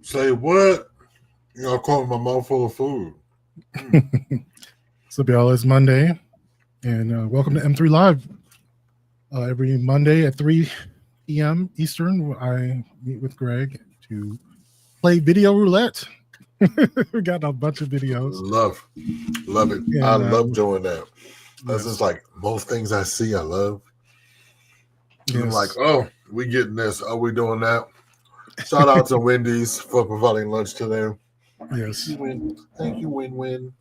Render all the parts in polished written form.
Say what? I caught my mouth full of food. So, y'all, it's Monday, and welcome to M3 Live. Every Monday at 3 p.m. Eastern, I meet with Greg to play video roulette. We got a bunch of videos. Love it. And, I love doing that. That's just like most things I see, I love. Yes. I'm like, oh, we getting this. Are we doing that? Shout out to Wendy's for providing lunch today. Yes. Thank you, Win-Win.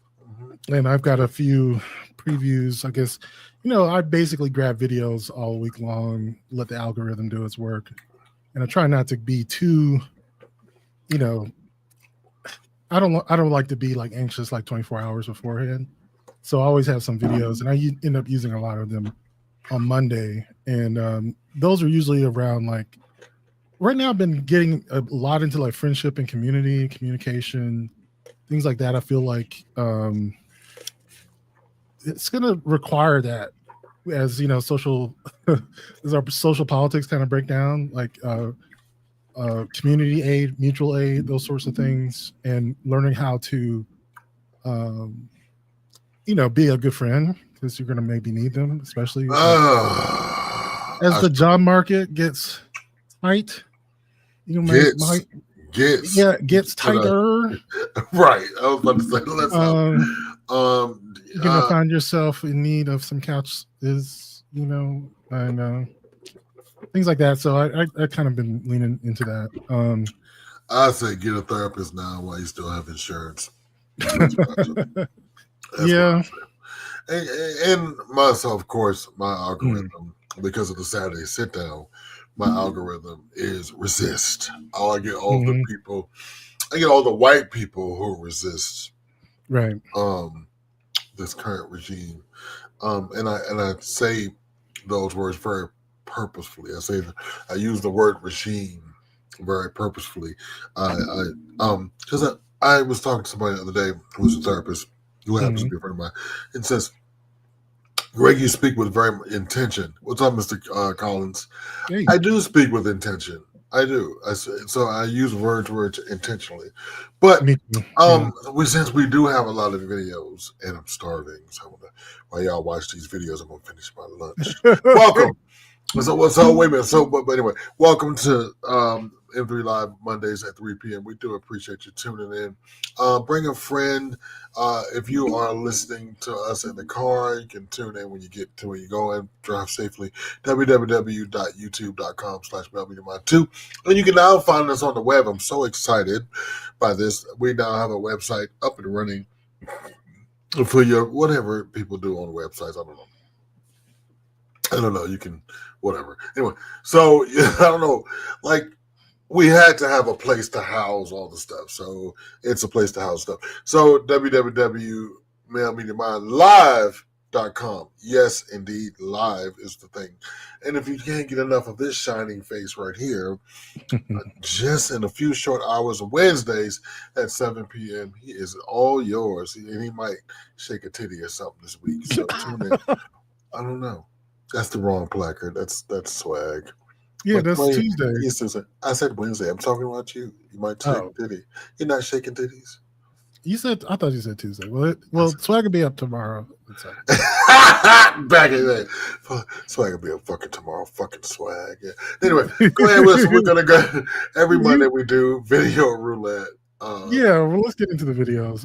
And I've got a few previews. I guess, I basically grab videos all week long, let the algorithm do its work. And I try not to be too, I don't like to be like anxious like 24 hours beforehand. So I always have some videos, and I end up using a lot of them on Monday. And those are usually around like, right now I've been getting a lot into like friendship and communication, things like that. I feel like it's going to require that as, social, as our social politics kind of break down, like community aid, mutual aid, those sorts of things, and learning how to, be a good friend, because you're going to maybe need them, especially as the job market gets tight. Gets tighter. Right. I was about to say, you're gonna find yourself in need of some couches, and things like that. So I kind of been leaning into that. I say get a therapist now while you still have insurance. Yeah. And myself, of course, my algorithm, because of the Saturday sit down, my algorithm is resist. I get all the people, I get all the white people who resist, right? This current regime, and I say those words very purposefully. I use the word regime very purposefully. Because I was talking to somebody the other day who's a therapist who happens to be a friend of mine, and says, Greg, you speak with very intention. What's up, Mr. Collins? Hey. I do speak with intention. I do. So I use words intentionally. But since we do have a lot of videos, and I'm starving, so while y'all watch these videos, I'm going to finish my lunch. Welcome. So wait a minute. But anyway, welcome to M3 Live Mondays at 3 p.m. We do appreciate you tuning in. Bring a friend. If you are listening to us in the car, you can tune in when you get to where you go and drive safely. www.youtube.com/BellMediaMind2. And you can now find us on the web. I'm so excited by this. We now have a website up and running for your whatever people do on websites. I don't know. You can, whatever. Anyway, so I don't know. Like, we had to have a place to house all the stuff. So it's a place to house stuff. So www.BellMediaMindLive.com. Yes, indeed, live is the thing. And if you can't get enough of this shining face right here, just in a few short hours of Wednesdays at 7 p.m., he is all yours. And he might shake a titty or something this week. So tune in. I don't know. That's the wrong placard. That's swag. Yeah, that's Tuesday. I said Wednesday. I'm talking about you. You might shake a titty. You're not shaking titties. I thought you said Tuesday. Well, swag will be up tomorrow. Back in there. Swag will be up fucking tomorrow. Fucking swag. Yeah. Anyway, go ahead. We're gonna go every Monday. We do video roulette. Well, let's get into the videos.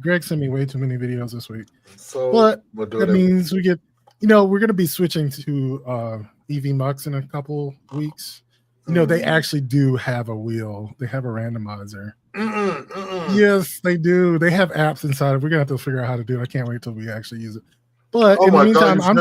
Greg sent me way too many videos this week. But that means we get, we're going to be switching to EV Mux in a couple weeks. They actually do have a wheel. They have a randomizer. Yes, they do. They have apps inside. We're going to have to figure out how to do it. I can't wait till we actually use it. But in the meantime, I'm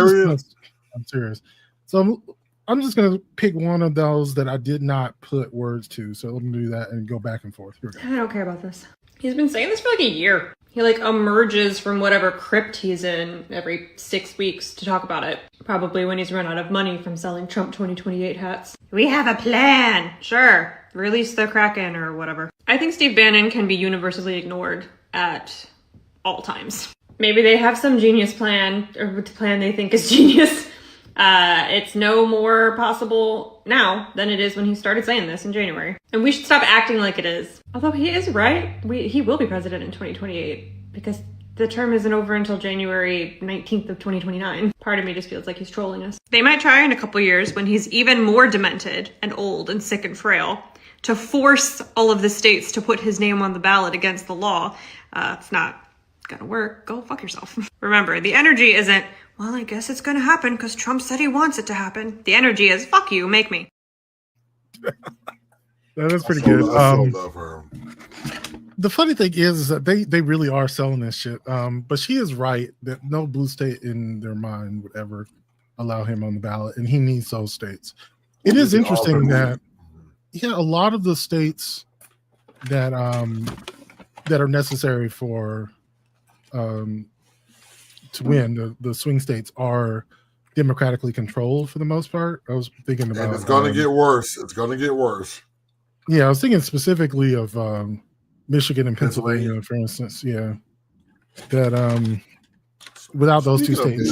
serious. So I'm just going to pick one of those that I did not put words to. So let me do that and go back and forth. I don't care about this. He's been saying this for like a year. He emerges from whatever crypt he's in every 6 weeks to talk about it. Probably when he's run out of money from selling Trump 2028 hats. We have a plan. Sure. Release the Kraken or whatever. I think Steve Bannon can be universally ignored at all times. Maybe they have some genius plan, or the plan they think is genius, It's no more possible now than it is when he started saying this in January. And we should stop acting like it is. Although he is right. He will be president in 2028 because the term isn't over until January 19th of 2029. Part of me just feels like he's trolling us. They might try in a couple years when he's even more demented and old and sick and frail to force all of the states to put his name on the ballot against the law. It's not gonna work. Go fuck yourself. Remember, the energy isn't, well, I guess it's gonna happen because Trump said he wants it to happen. The energy is, fuck you, make me. That is pretty good. I love her. The funny thing is that they really are selling this shit. But she is right that no blue state in their mind would ever allow him on the ballot, and he needs those states. It is interesting that a lot of the states that are necessary for to win, the swing states, are democratically controlled for the most part. I was thinking about, and it's going to get worse. It's going to get worse. Yeah, I was thinking specifically of Michigan and Pennsylvania, for instance. Yeah, that without those two states.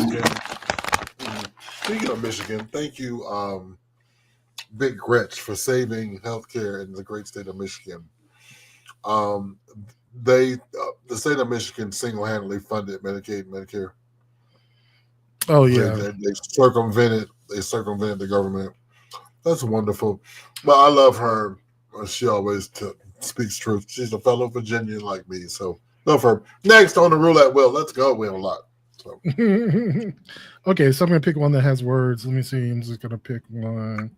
Speaking of Michigan, thank you, Big Gretch, for saving healthcare in the great state of Michigan. The state of Michigan single-handedly funded Medicaid and Medicare. Oh yeah, they circumvented the government. That's wonderful. But I love her. She always speaks truth. She's a fellow Virginian like me, so love her. Next on the roulette wheel, let's go. We have a lot. So. Okay, so I'm gonna pick one that has words. Let me see. I'm just gonna pick one.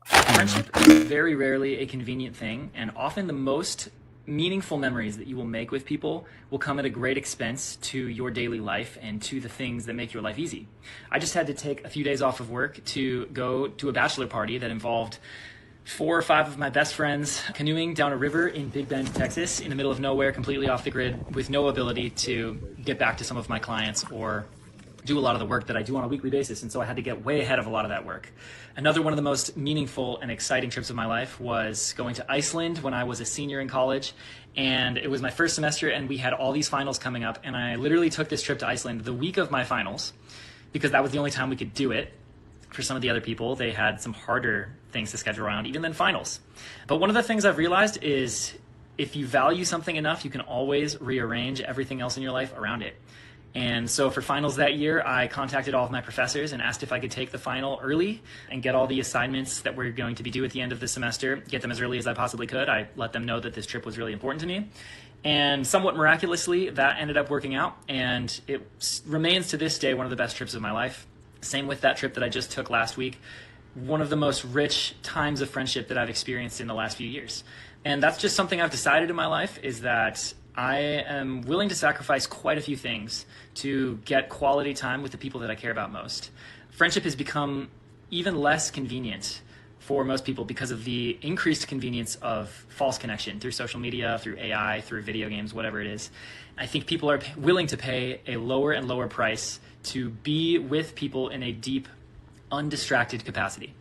Friendship is very rarely a convenient thing, and often the most meaningful memories that you will make with people will come at a great expense to your daily life and to the things that make your life easy. I just had to take a few days off of work to go to a bachelor party that involved 4 or 5 of my best friends canoeing down a river in Big Bend, Texas, in the middle of nowhere, completely off the grid, with no ability to get back to some of my clients or do a lot of the work that I do on a weekly basis. And so I had to get way ahead of a lot of that work. Another one of the most meaningful and exciting trips of my life was going to Iceland when I was a senior in college. And it was my first semester, and we had all these finals coming up. And I literally took this trip to Iceland the week of my finals because that was the only time we could do it. For some of the other people, they had some harder things to schedule around, even than finals. But one of the things I've realized is if you value something enough, you can always rearrange everything else in your life around it. And so for finals that year, I contacted all of my professors and asked if I could take the final early and get all the assignments that we're going to be due at the end of the semester, get them as early as I possibly could. I let them know that this trip was really important to me. And somewhat miraculously, that ended up working out. And it remains to this day one of the best trips of my life. Same with that trip that I just took last week. One of the most rich times of friendship that I've experienced in the last few years. And that's just something I've decided in my life, is that I am willing to sacrifice quite a few things to get quality time with the people that I care about most. Friendship has become even less convenient for most people because of the increased convenience of false connection through social media, through AI, through video games, whatever it is. I think people are willing to pay a lower and lower price to be with people in a deep, undistracted capacity.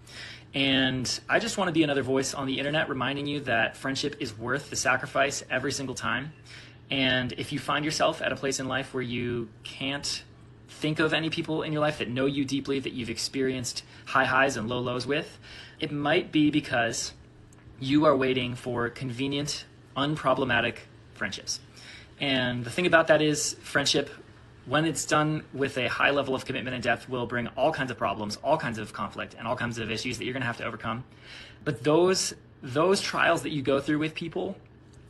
And I just want to be another voice on the internet reminding you that friendship is worth the sacrifice every single time. And if you find yourself at a place in life where you can't think of any people in your life that know you deeply, that you've experienced high highs and low lows with, it might be because you are waiting for convenient, unproblematic friendships. And the thing about that is friendship, when it's done with a high level of commitment and depth, will bring all kinds of problems, all kinds of conflict, and all kinds of issues that you're going to have to overcome. But those trials that you go through with people,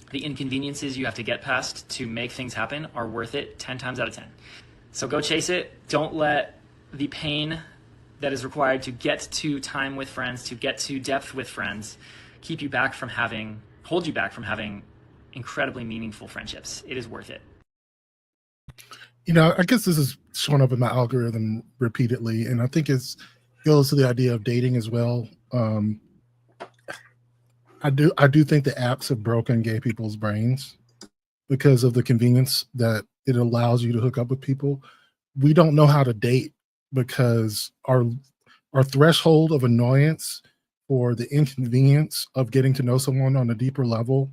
the inconveniences you have to get past to make things happen, are worth it 10 times out of 10. So go chase it. Don't let the pain that is required to get to time with friends, to get to depth with friends, hold you back from having incredibly meaningful friendships. It is worth it. You know, I guess this is showing up in my algorithm repeatedly, and I think it goes to the idea of dating as well. I do think the apps have broken gay people's brains because of the convenience that it allows you to hook up with people. We don't know how to date because our threshold of annoyance or the inconvenience of getting to know someone on a deeper level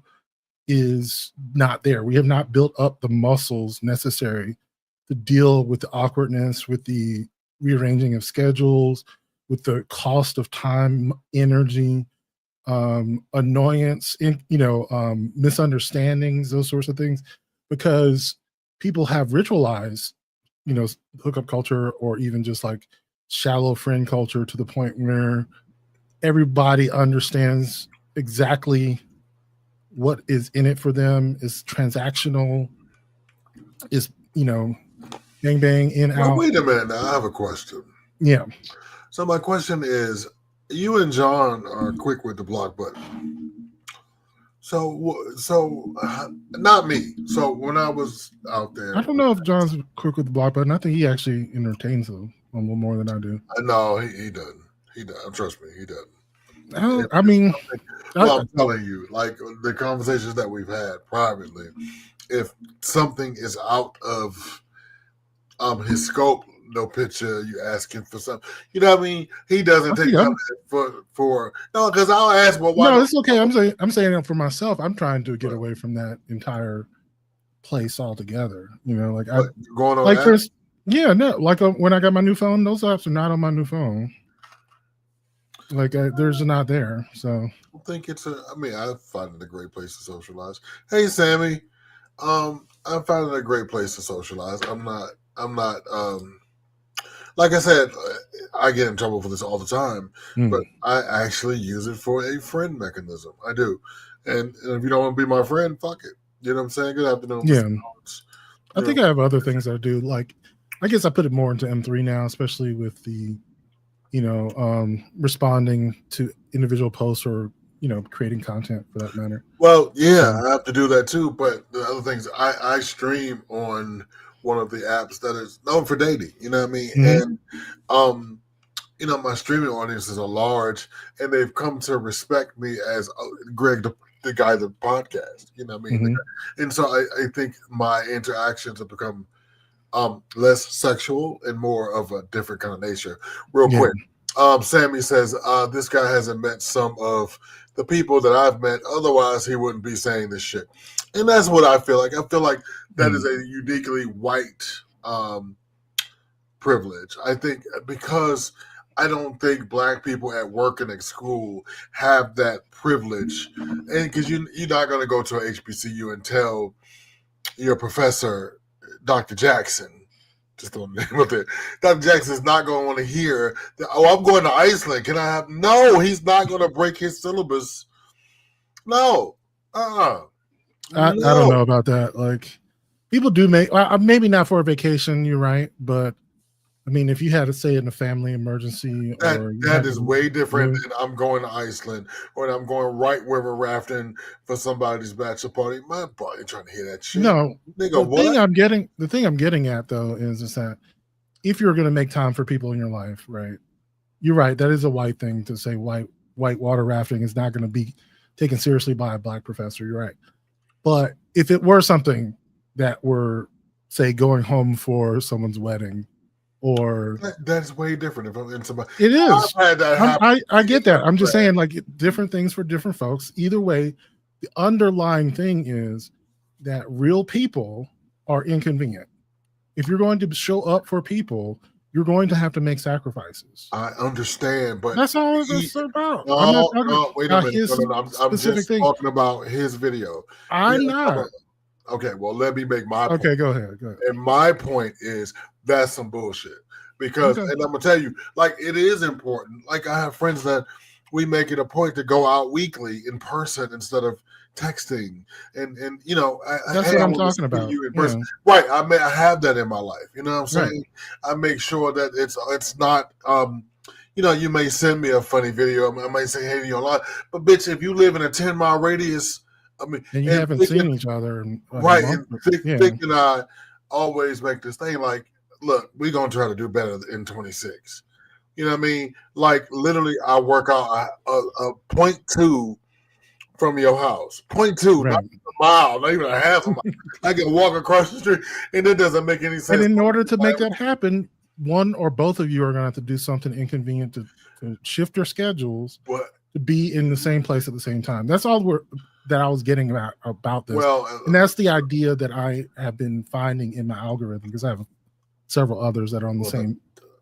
is not there. We have not built up the muscles necessary to deal with the awkwardness, with the rearranging of schedules, with the cost of time, energy, annoyance, misunderstandings, those sorts of things, because people have ritualized, hookup culture, or even just like shallow friend culture, to the point where everybody understands exactly what is in it for them, is transactional, is, bang, bang, in, out. Wait a minute now. I have a question. Yeah. So my question is, you and John are quick with the block button. So not me. So when I was out there, I don't know if John's quick with the block button. I think he actually entertains them a little more than I do. No, he doesn't. He doesn't. Trust me, he doesn't. I'm telling you, like the conversations that we've had privately, if something is out of his scope, no picture, you asking for something. You know what I mean? He doesn't take for no, because I'll ask, well, why? No, it's okay. I'm saying it for myself. I'm trying to get away from that entire place altogether. Like going on. Like first, yeah, no. Like when I got my new phone, those apps are not on my new phone. Like there's not there. So I think I find it a great place to socialize. Hey, Sammy, I find it a great place to socialize. I'm not. Like I said, I get in trouble for this all the time, but I actually use it for a friend mechanism. I do. And if you don't want to be my friend, fuck it. You know what I'm saying? Good afternoon. Yeah. I think I have other things I do. Like, I guess I put it more into M3 now, especially with the, responding to individual posts, or, creating content for that matter. Well, yeah, I have to do that too. But the other things, I stream on one of the apps that is known for dating, you know what I mean? Mm-hmm. And my streaming audiences are large, and they've come to respect me as Greg, the guy, the podcast, you know what I mean? Mm-hmm. And so I think my interactions have become less sexual and more of a different kind of nature. Real quick, Sammy says this guy hasn't met some of the people that I've met, otherwise he wouldn't be saying this shit. And that's what I feel like. I feel like that is a uniquely white privilege. I think because I don't think black people at work and at school have that privilege. And because you're not going to go to a HBCU and tell your professor, Dr. Jackson, just don't name of it, Dr. Jackson is not going to want to hear that, oh, I'm going to Iceland. Can I have? No, he's not going to break his syllabus. No. I don't know about that. Like, people do make, maybe not for a vacation, you're right, but I mean, if you had to say in a family emergency, that is way different than I'm going to Iceland, or I'm going right river rafting for somebody's bachelor party. My boy ain't trying to hear that shit. No, the thing I'm getting at though is that if you're going to make time for people in your life, right? You're right. That is a white thing to say. White water rafting is not going to be taken seriously by a black professor. You're right. But if it were something that were, say, going home for someone's wedding, or that's way different. If I'm in somebody, it is. I've had that happen. I get that. I'm just saying, like, different things for different folks. Either way, the underlying thing is that real people are inconvenient. If you're going to show up for people, you're going to have to make sacrifices. I understand, but that's all it's about. No, wait a minute. I'm just talking about his video. I'm not. Okay, well, let me make my point. Okay, go ahead. And my point is that's some bullshit. Because, and I'm going to tell you, like, it is important. Like, I have friends that we make it a point to go out weekly in person instead of texting. And that's what I'm talking about. You in person. Right. I have that in my life. You know what I'm saying? Right. I make sure that it's not, you may send me a funny video. I might say, hey, you're online. But, bitch, if you live in a 10-mile radius, I mean, and you haven't seen each other, right? And Vic and I always make this thing like, look, we're gonna try to do better in 26. You know what I mean? Like, literally, I work out a 0.2 from your house. 0.2, right. Not a mile, not even a half a mile. I can walk across the street, and it doesn't make any sense. And in order to make that happen, one or both of you are gonna have to do something inconvenient to shift your schedules to be in the same place at the same time. That's all that I was getting about this. Well, and that's the idea that I have been finding in my algorithm, because I have several others that are on the same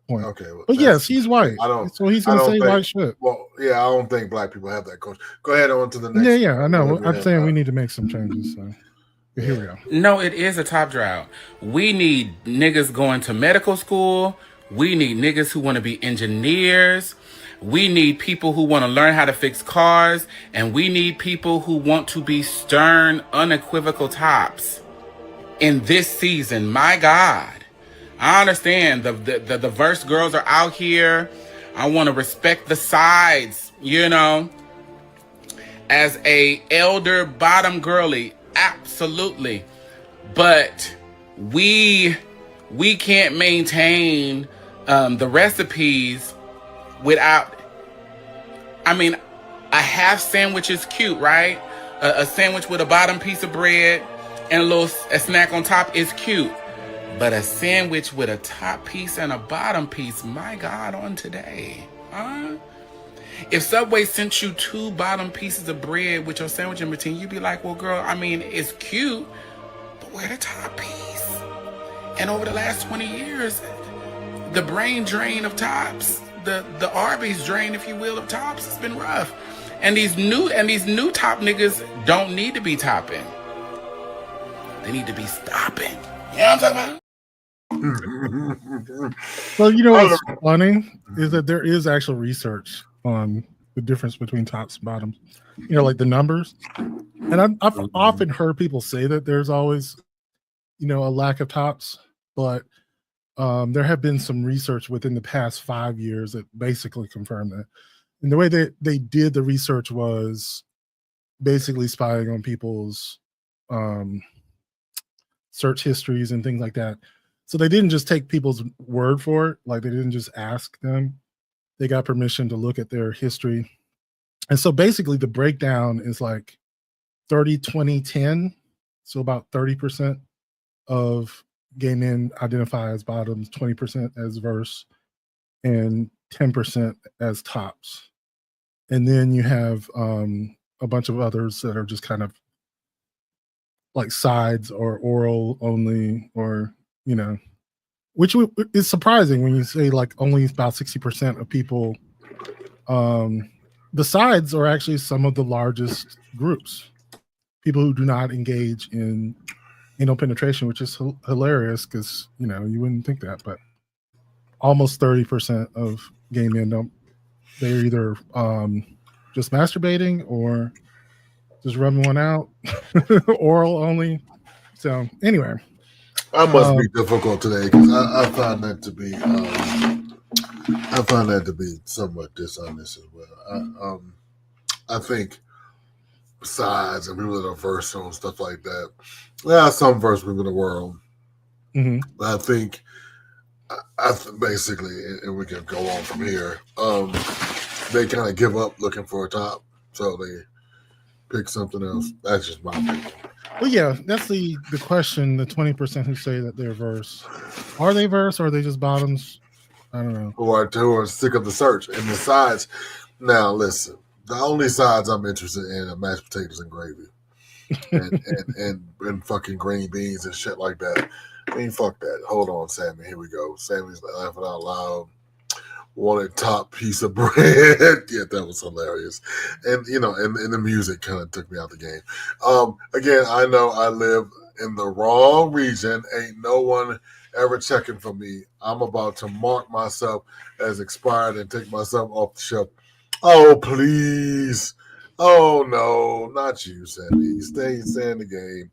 point. Okay, well, but yes, he's white. So he's going to say white shit. Well, yeah, I don't think black people have that culture. Go ahead on to the next. Yeah, I know. I'm saying we need to make some changes. So here we go. No, it is a top drought. We need niggas going to medical school. We need niggas who want to be engineers. We need people who want to learn how to fix cars. And we need people who want to be stern, unequivocal tops in this season. My God. I understand the diverse girls are out here. I want to respect the sides, you know. As a elder bottom girly, absolutely. But we can't maintain the recipes without, I mean, a half sandwich is cute, right? A sandwich with a bottom piece of bread and a snack on top is cute. But a sandwich with a top piece and a bottom piece, my God, on today, huh? If Subway sent you 2 bottom pieces of bread with your sandwich in between, you'd be like, well, girl, I mean, it's cute, but where the top piece? And over the last 20 years, the brain drain of tops, the Arby's drain, if you will, of tops has been rough. And these new top niggas don't need to be topping. They need to be stopping. You know what I'm talking about? Well, you know what's funny is that there is actual research on the difference between tops and bottoms, you know, like the numbers. And I've often heard people say that there's always, you know, a lack of tops, but there have been some research within the past 5 years that basically confirmed that. And the way that they did the research was basically spying on people's search histories and things like that. So they didn't just take people's word for it. Like they didn't just ask them. They got permission to look at their history. And so basically the breakdown is like 30, 20, 10. So about 30% of gay men identify as bottoms, 20% as verse, and 10% as tops. And then you have a bunch of others that are just kind of like sides or oral only, or, you know, which is surprising when you say like only about 60% of people. The sides are actually some of the largest groups. People who do not engage in anal penetration, which is hilarious because, you know, you wouldn't think that, but almost 30% of gay men don't. They're either just masturbating or just rubbing one out, oral only. So anyway. I must be difficult today because I find that to be somewhat dishonest as well. I think besides and people that are versatile and stuff like that, there are some versatile people in the world. Mm-hmm. I think basically, and we can go on from here. They kind of give up looking for a top, so they pick something else. That's just my opinion. Well, yeah, that's the question. The 20% who say that they're verse, are they verse or are they just bottoms? I don't know. Who are sick of the search and the sides. Now, listen, the only sides I'm interested in are mashed potatoes and gravy, and fucking green beans and shit like that. I mean, fuck that. Hold on, Sammy. Here we go. Sammy's laughing out loud. Wanted top piece of bread. Yeah, that was hilarious. And you know, and the music kind of took me out the game. Again, I know I live in the wrong region. Ain't no one ever checking for me. I'm about to mark myself as expired and take myself off the shelf. Oh, please. Oh no, not you, Sammy. Stay in the game.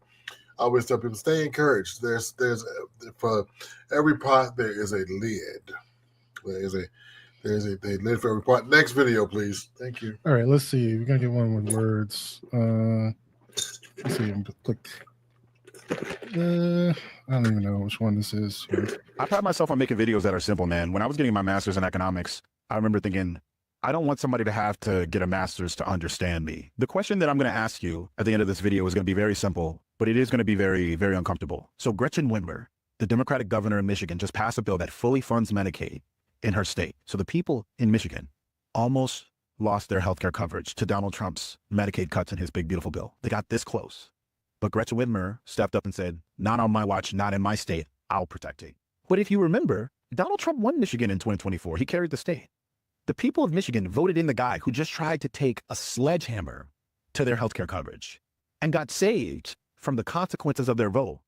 I always tell people, stay encouraged. There's for every pot there is a lid. There's a lid for every pot. Next video, please. Thank you. All right, let's see. We're gonna get one with words. Let's see. Click. I don't even know which one this is. I pride myself on making videos that are simple, man. When I was getting my master's in economics, I remember thinking, I don't want somebody to have to get a master's to understand me. The question that I'm going to ask you at the end of this video is going to be very simple, but it is going to be very, very uncomfortable. So Gretchen Whitmer, the Democratic governor in Michigan, just passed a bill that fully funds Medicaid in her state. So the people in Michigan almost lost their healthcare coverage to Donald Trump's Medicaid cuts in his big, beautiful bill. They got this close. But Gretchen Whitmer stepped up and said, not on my watch, not in my state, I'll protect it. But if you remember, Donald Trump won Michigan in 2024. He carried the state. The people of Michigan voted in the guy who just tried to take a sledgehammer to their healthcare coverage and got saved from the consequences of their vote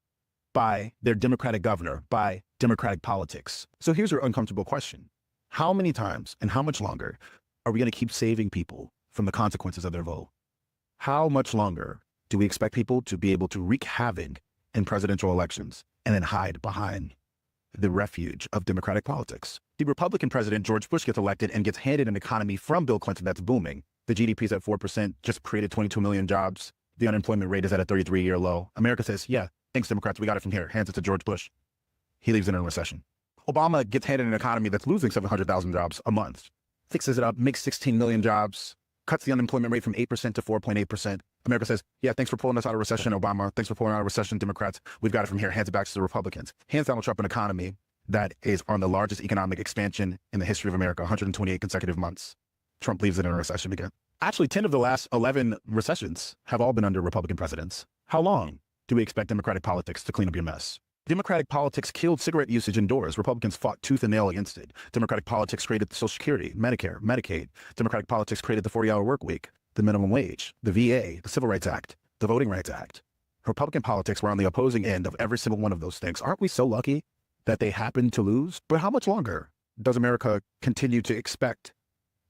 by their Democratic governor, by Democratic politics. So here's your uncomfortable question. How many times and how much longer are we going to keep saving people from the consequences of their vote? How much longer do we expect people to be able to wreak havoc in presidential elections and then hide behind the refuge of Democratic politics? The Republican president, George Bush, gets elected and gets handed an economy from Bill Clinton that's booming. The GDP is at 4%, just created 22 million jobs. The unemployment rate is at a 33-year low. America says, yeah, thanks, Democrats, we got it from here. Hands it to George Bush. He leaves in a recession. Obama gets handed an economy that's losing 700,000 jobs a month, fixes it up, makes 16 million jobs, cuts the unemployment rate from 8% to 4.8%. America says, yeah, thanks for pulling us out of recession, Obama. Thanks for pulling out of recession, Democrats. We've got it from here. Hands it back to the Republicans. Hands Donald Trump an economy that is on the largest economic expansion in the history of America, 128 consecutive months. Trump leaves it in a recession again. Actually, 10 of the last 11 recessions have all been under Republican presidents. How long do we expect Democratic politics to clean up your mess? Democratic politics killed cigarette usage indoors. Republicans fought tooth and nail against it. Democratic politics created Social Security, Medicare, Medicaid. Democratic politics created the 40-hour work week, the minimum wage, the VA, the Civil Rights Act, the Voting Rights Act. Republican politics were on the opposing end of every single one of those things. Aren't we so lucky that they happened to lose? But how much longer does America continue to expect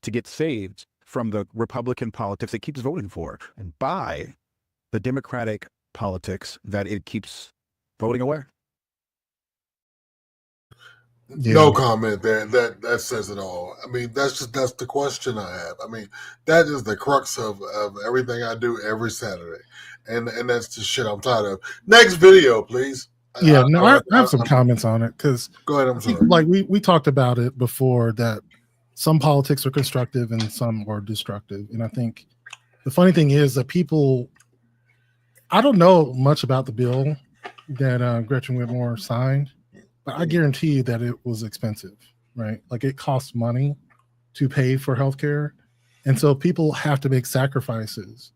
to get saved from the Republican politics it keeps voting for and by the Democratic politics that it keeps voting away? Yeah. No comment there. That says it all. I mean, that's the question I have. I mean, that is the crux of everything I do every Saturday, and that's the shit I'm tired of. Next video, please. Yeah, I have some comments on it because go ahead. I'm sorry. Like we talked about it before that some politics are constructive and some are destructive, and I think the funny thing is that people. I don't know much about the bill that Gretchen Whitmer signed. I guarantee you that it was expensive, right? Like it costs money to pay for healthcare. And so people have to make sacrifices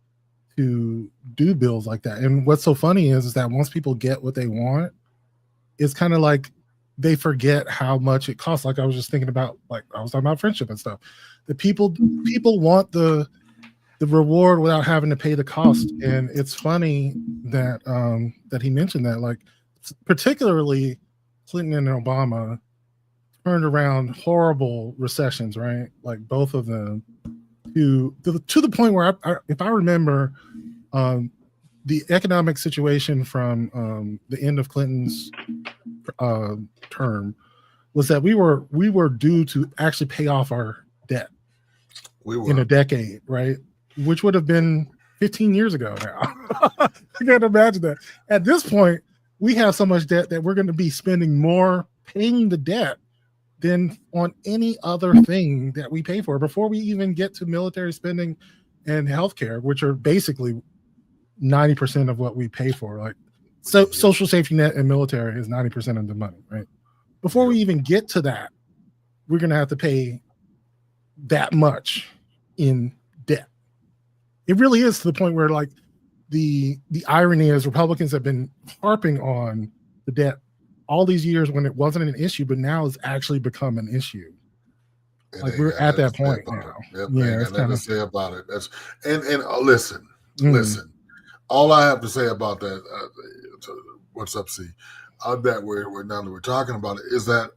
to do bills like that. And what's so funny is that once people get what they want, it's kind of like they forget how much it costs. Like I was just thinking about, like I was talking about friendship and stuff. The people want the reward without having to pay the cost. And it's funny that that he mentioned that, like particularly Clinton and Obama turned around horrible recessions, right? Like both of them to the point where if I remember the economic situation from the end of Clinton's term was that we were due to actually pay off our debt in a decade, right? Which would have been 15 years ago now. You can't imagine that. At this point, we have so much debt that we're going to be spending more paying the debt than on any other thing that we pay for before we even get to military spending and healthcare, which are basically 90% of what we pay for. Like so social safety net and military is 90% of the money, right? Before we even get to that, we're going to have to pay that much in debt. It really is to the point where like the irony is Republicans have been harping on the debt all these years when it wasn't an issue, but now it's actually become an issue. Like we're at that point now. Yep, yeah, that's nothing to say about it. That's and listen. All I have to say about that, what's up, C? That we're now that we're talking about it is that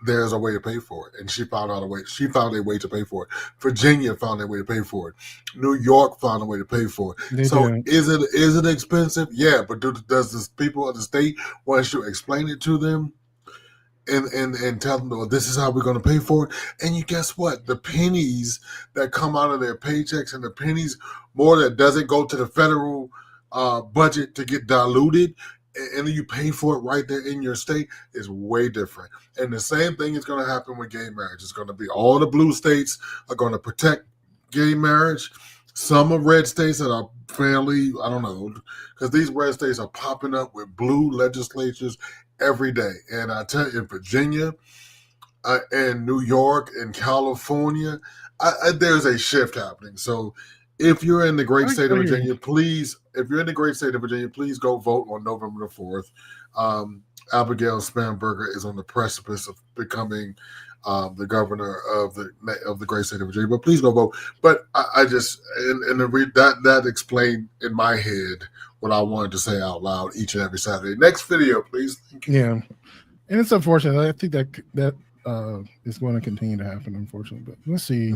there's a way to pay for it, and she found a way to pay for it. Virginia found a way to pay for it. New York found a way to pay for it. Is it expensive? Yeah, but does the people of the state want us to explain it to them and tell them, oh, this is how we're going to pay for it? And you guess what? The pennies that come out of their paychecks and the pennies more that doesn't go to the federal budget to get diluted, and you pay for it right there in your state is way different. And the same thing is going to happen with gay marriage. It's going to be all the blue states are going to protect gay marriage. Some of red states that are fairly, I don't know, because these red states are popping up with blue legislatures every day. And I tell you, in Virginia and New York and California, there's a shift happening. So if you're in the great state of Virginia, please go vote on November the 4th. Abigail Spanberger is on the precipice of becoming the governor of the great state of Virginia. But please go vote. But I just that explained in my head what I wanted to say out loud each and every Saturday. Next video, please. Yeah, and it's unfortunate. I think that is going to continue to happen, unfortunately. But let's see.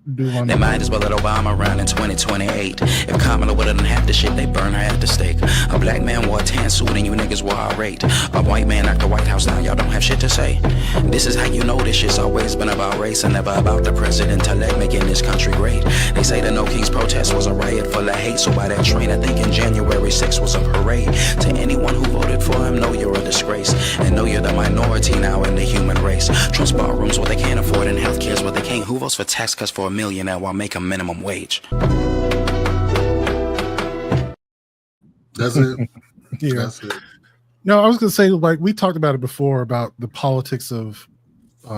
They might as well let Obama run in 2028. If Kamala would've done half the shit, they burn her at the stake. A black man wore a tan suit and you niggas were irate. A white man at the White House, now y'all don't have shit to say. This is how you know this shit's always been about race and never about the president-elect making this country great. They say the No Kings protest was a riot full of hate, so by that train I think in January 6th was a parade. To anyone who voted for him, know you're a disgrace, and know you're the minority now in the human race. Trump's ballrooms what they can't afford and healthcare's what they can't. Who votes for tax cuts for a millionaire while making minimum wage? That's it. Yeah. That's it. No, I was going to say, like, we talked about it before about the politics of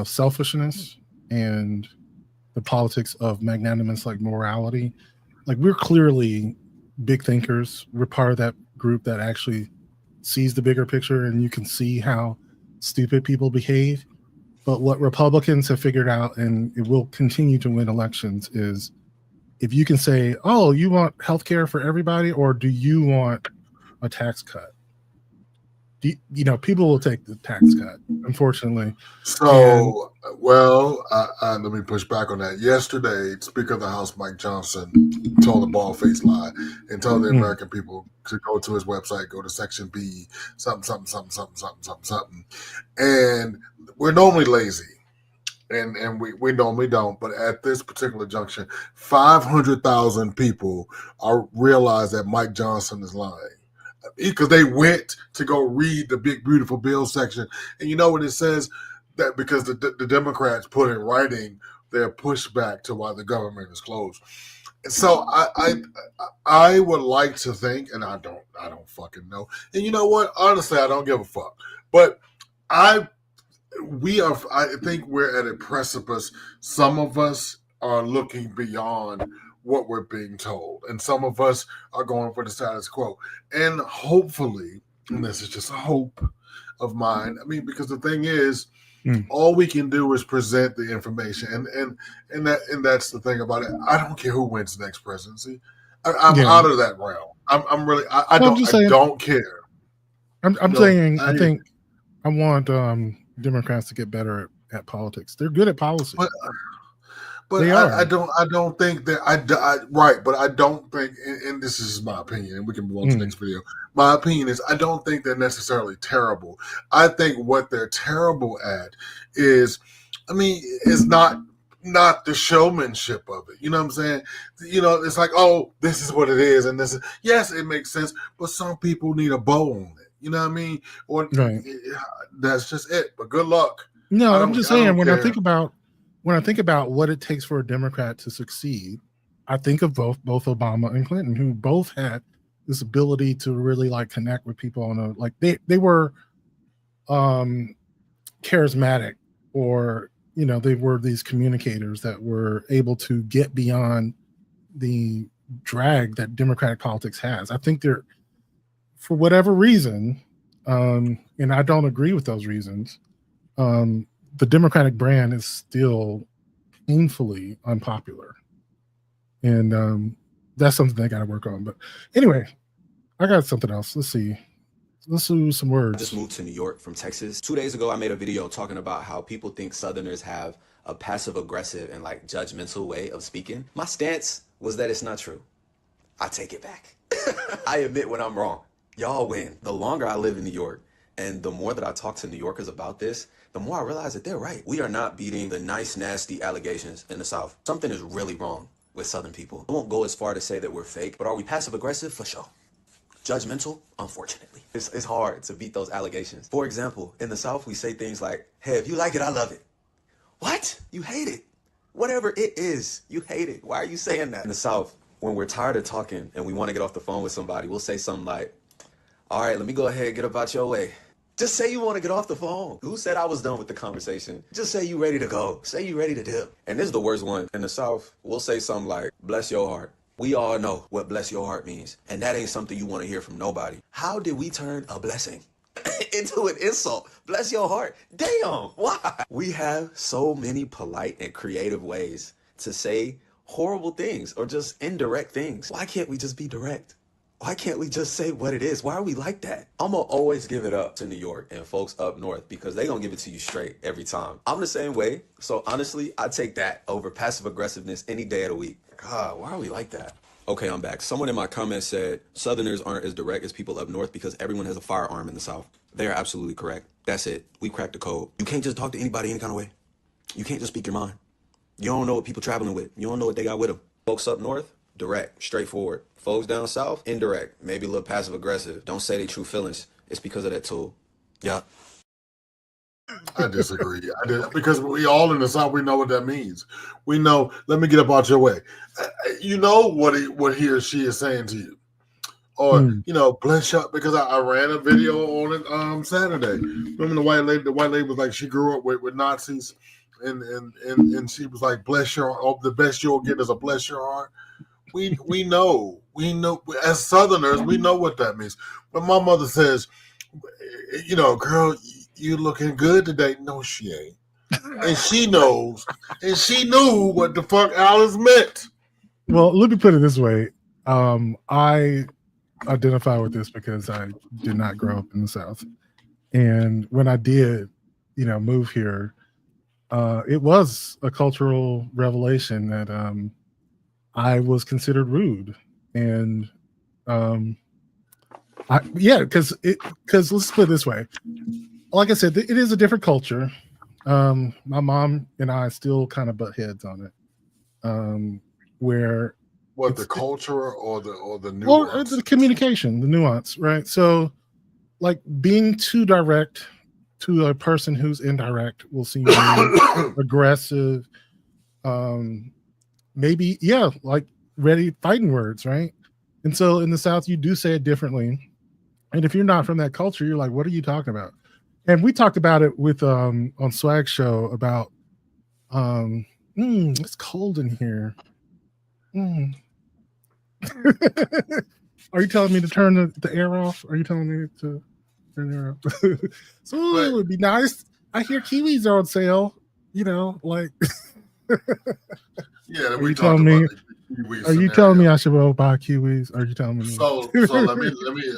selfishness and the politics of magnanimous, like morality. Like, we're clearly big thinkers. We're part of that group that actually sees the bigger picture, and you can see how stupid people behave. But what Republicans have figured out, and it will continue to win elections, is if you can say, oh, you want health care for everybody, or do you want a tax cut? People will take the tax cut, unfortunately. So, let me push back on that. Yesterday, Speaker of the House Mike Johnson told a bald-faced lie and told the American people to go to his website, go to Section B, something. And we're normally lazy, and we normally don't. But at this particular junction, 500,000 people realize that Mike Johnson is lying, because they went to go read the big beautiful bill section, and you know what it says, that because the Democrats put in writing their pushback to why the government is closed. And so I would like to think, and I don't fucking know. And you know what? Honestly, I don't give a fuck. But I think we're at a precipice. Some of us are looking beyond what we're being told, and some of us are going for the status quo. And hopefully, and this is just a hope of mine, I mean, because the thing is, all we can do is present the information, and that's the thing about it. I don't care who wins the next presidency. I'm out of that realm. I'm really I don't care. I'm saying I think I want Democrats to get better at politics. They're good at policy. But I don't think that right. But I don't think, and this is my opinion, and we can move on to the next video. My opinion is I don't think they're necessarily terrible. I think what they're terrible at is not the showmanship of it. You know what I'm saying? It's like, oh, this is what it is, and this is, yes, it makes sense, but some people need a bow on it. You know what I mean? Or that's just it. But good luck. No, I'm just saying, when I think about what it takes for a Democrat to succeed, I think of both Obama and Clinton, who both had this ability to really like connect with people on a, like, they were charismatic, or they were these communicators that were able to get beyond the drag that Democratic politics has. I think they're, for whatever reason, and I don't agree with those reasons, the Democratic brand is still painfully unpopular. And that's something they got to work on. But anyway, I got something else. Let's see. Let's do some words. I just moved to New York from Texas. 2 days ago, I made a video talking about how people think Southerners have a passive-aggressive and like judgmental way of speaking. My stance was that it's not true. I take it back. I admit when I'm wrong. Y'all win. The longer I live in New York, and the more that I talk to New Yorkers about this, the more I realize that they're right. We are not beating the nice, nasty allegations in the South. Something is really wrong with Southern people. I won't go as far to say that we're fake, but are we passive-aggressive? For sure. Judgmental? Unfortunately. It's hard to beat those allegations. For example, in the South, we say things like, hey, if you like it, I love it. What? You hate it? Whatever it is, you hate it. Why are you saying that? In the South, when we're tired of talking and we want to get off the phone with somebody, we'll say something like, all right, let me go ahead and get about your way. Just say you want to get off the phone. Who said I was done with the conversation? Just say you ready to go. Say you ready to dip. And this is the worst one. In the South, we'll say something like, bless your heart. We all know what bless your heart means. And that ain't something you want to hear from nobody. How did we turn a blessing into an insult. Bless your heart. Damn, why? We have so many polite and creative ways to say horrible things or just indirect things. Why can't we just be direct? Why can't we just say what it is? Why are we like that? I'm gonna always give it up to New York and folks up north because they gonna give it to you straight every time. I'm the same way. So honestly, I take that over passive aggressiveness any day of the week. God, why are we like that? Okay, I'm back. Someone in my comments said Southerners aren't as direct as people up north because everyone has a firearm in the South. They are absolutely correct. That's it. We cracked the code. You can't just talk to anybody any kind of way. You can't just speak your mind. You don't know what people traveling with. You don't know what they got with them. Folks up north, direct, straightforward. Folks down south, indirect, maybe a little passive aggressive. Don't say their true feelings. It's because of that tool. Yeah. I disagree. Because we all in the South, we know what that means. We know. Let me get up out your way. You know what he or she is saying to you, or bless you. Because I ran a video on it Saturday. Remember the white lady? The white lady was like, she grew up with Nazis, and she was like, bless your. Oh, the best you'll get is a bless your heart. We know as Southerners, we know what that means. But my mother says, girl, you looking good today. No, she ain't. And she knows. And she knew what the fuck Alice meant. Well, let me put it this way. I identify with this because I did not grow up in the South. And when I did, move here, it was a cultural revelation that I was considered rude. And because let's put it this way. Like I said, it is a different culture. My mom and I still kind of butt heads on it. Where the culture or the nuance? Or the communication, the nuance, right? So, like being too direct to a person who's indirect will seem aggressive. Maybe, like ready fighting words, right? And so in the South, you do say it differently. And if you're not from that culture, you're like, what are you talking about? And we talked about it with on Swag Show about it's cold in here. Are you telling me to turn the air off? Are you telling me to turn the air off? So it would be nice. I hear kiwis are on sale, like yeah, we talked about Are you telling me I should go buy kiwis? Are you telling me? So let me.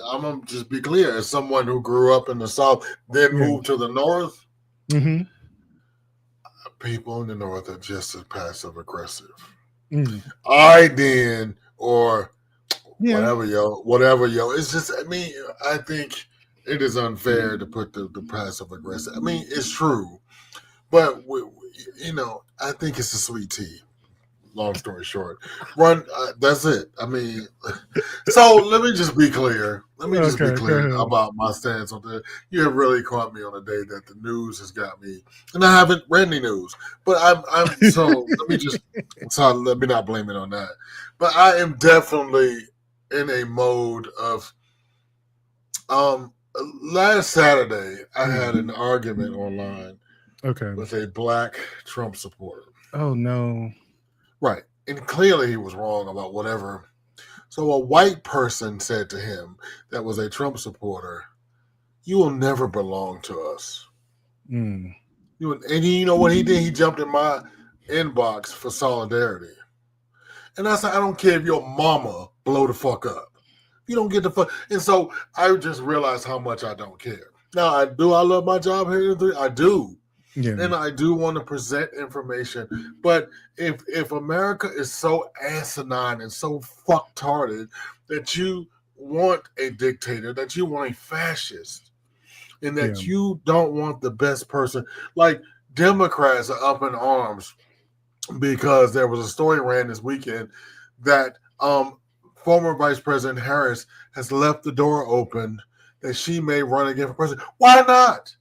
I'm gonna just be clear. As someone who grew up in the South, then moved to the North, people in the North are just as passive aggressive. Or whatever, yo. It's just. I think it is unfair to put the passive aggressive. It's true, but I think it's a sweet tea. Long story short, that's it. So let me just be clear. About my stance on that. You have really caught me on a day that the news has got me, and I haven't read any news. But I'm so let me not blame it on that. But I am definitely in a mode of. Last Saturday, I had an argument online. With a black Trump supporter. Oh no. Right. And clearly he was wrong about whatever. So a white person said to him that was a Trump supporter, you will never belong to us. And you know what he did? He jumped in my inbox for solidarity. And I said, I don't care if your mama blow the fuck up. You don't get the fuck. And so I just realized how much I don't care. Now, I love my job here. I do. Yeah. And I do want to present information, but if America is so asinine and so fucktarded that you want a dictator, that you want a fascist, and that you don't want the best person, like Democrats are up in arms because there was a story ran this weekend that former Vice President Harris has left the door open that she may run again for president. Why not?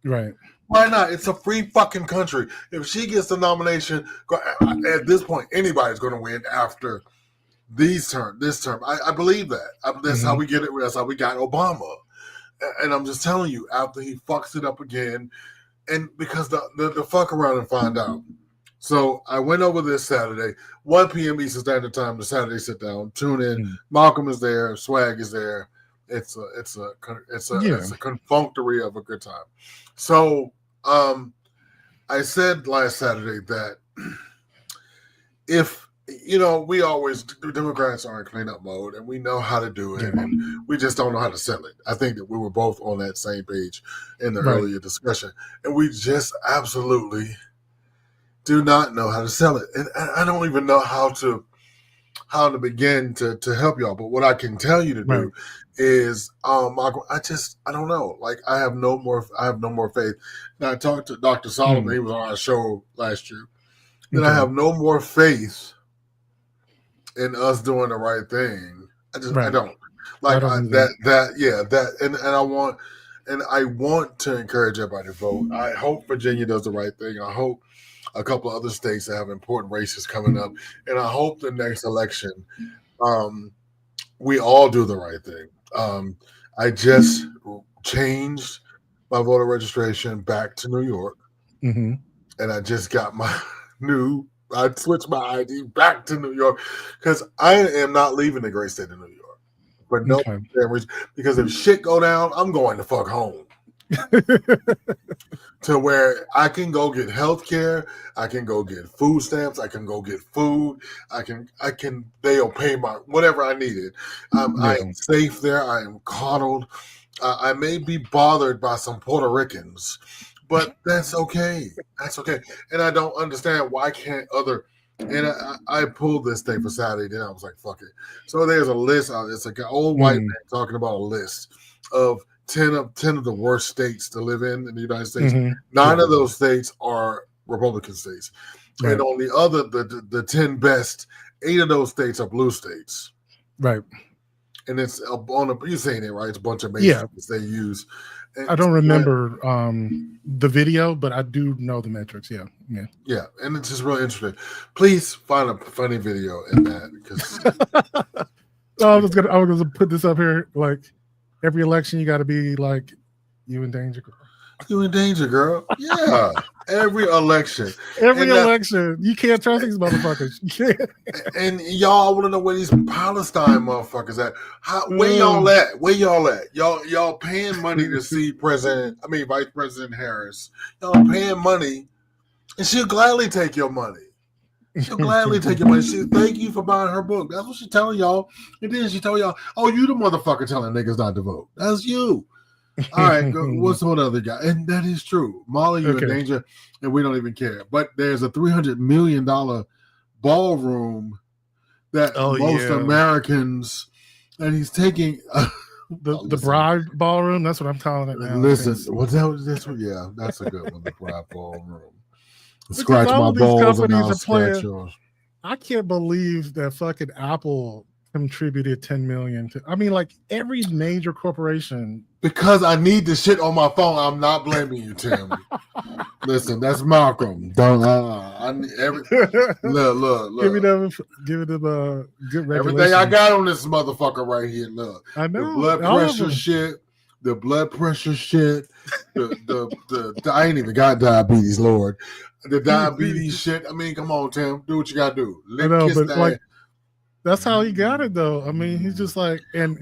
Right. Why not? It's a free fucking country. If she gets the nomination, at this point, anybody's going to win after this term. I believe that. That's how we get it. That's how we got Obama. And I'm just telling you, after he fucks it up again, and because the fuck around and find out. So I went over this Saturday, 1 p.m. Eastern Standard Time, the Saturday sit down, tune in. Malcolm is there, Swag is there, It's a confunctory of a good time. So I said last Saturday that if we always Democrats are in cleanup mode and we know how to do it, and we just don't know how to sell it. I think that we were both on that same page in the earlier discussion, and we just absolutely do not know how to sell it, and I don't even know how to begin to help y'all. But what I can tell you to do is, Michael, I don't know. Like I have no more faith. Now I talked to Dr. Solomon. He was on our show last year. That I have no more faith in us doing the right thing. I don't like I want to encourage everybody to vote. I hope Virginia does the right thing. I hope a couple of other states that have important races coming up, and I hope the next election we all do the right thing. I just changed my voter registration back to New York, and I just got I switched my ID back to New York because I am not leaving the great state of New York for no damn reason. Because if shit go down, I'm going to fuck home. To where I can go get health care, I can go get food stamps, I can go get food, they'll pay my whatever I needed. I am safe there, I am coddled. I may be bothered by some Puerto Ricans, but that's okay. That's okay. And I don't understand why can't other. And I pulled this thing for Saturday, then I was like, fuck it. So there's a list. It's like an old white man talking about a list of 10 of the worst states to live in the United States. 9 of those states are Republican states. And on the other, the 10 best, 8 of those states are blue states. Right. And it's you're saying it, right? It's a bunch of metrics they use. And I don't remember the video, but I do know the metrics. Yeah. And it's just really interesting. Please find a funny video in that because I was gonna put this up here. Like every election, you got to be like, you in danger, girl. You in danger, girl. Yeah. Every election. Election. You can't trust these motherfuckers. You can't. And y'all want to know where these Palestine motherfuckers at? Where y'all at? Where y'all at? Y'all paying money to see Vice President Harris. Y'all paying money, and she'll gladly take your money. She'll gladly take your money. She thank you for buying her book. That's what she's telling y'all. And then she told y'all, oh, you the motherfucker telling niggas not to vote. That's you. All right, what's the other guy? And that is true. Molly, you're in danger, and we don't even care. But there's a $300 million ballroom that most Americans, and he's taking the Bride Ballroom. That's what I'm calling it now. Listen, this one? Yeah, that's a good one. The Bride Ballroom. Scratch my balls and I'll scratch yours. I can't believe that fucking Apple contributed $10 million to. I mean, like every major corporation. Because I need the shit on my phone. I'm not blaming you, Tim. Listen, that's Malcolm. Don't I need look. Give it a good regulation. Everything I got on this motherfucker right here. Look, I know the blood pressure shit. The blood pressure shit. The I ain't even got diabetes, Lord. The diabetes shit. I mean, come on, Tim. Do what you gotta do. That's how he got it, though. I mean, he's just like, and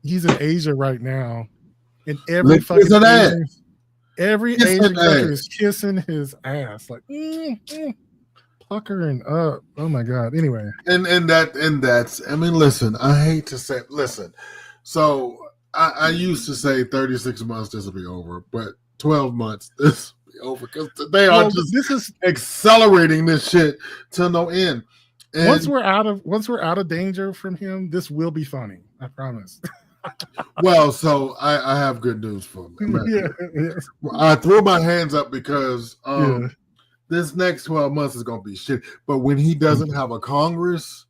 he's in Asia right now, and every fucking Asian country is kissing his ass, like puckering up. Oh my god. Anyway, and that's. I mean, listen. I hate to say, listen. So I used to say 36 months this will be over, but 12 months this will be over because they are just accelerating this shit to no end. And once we're out of danger from him, this will be funny. I promise. Well, so I have good news for him. I threw my hands up because this next 12 months is gonna be shit. But when he doesn't have a Congress,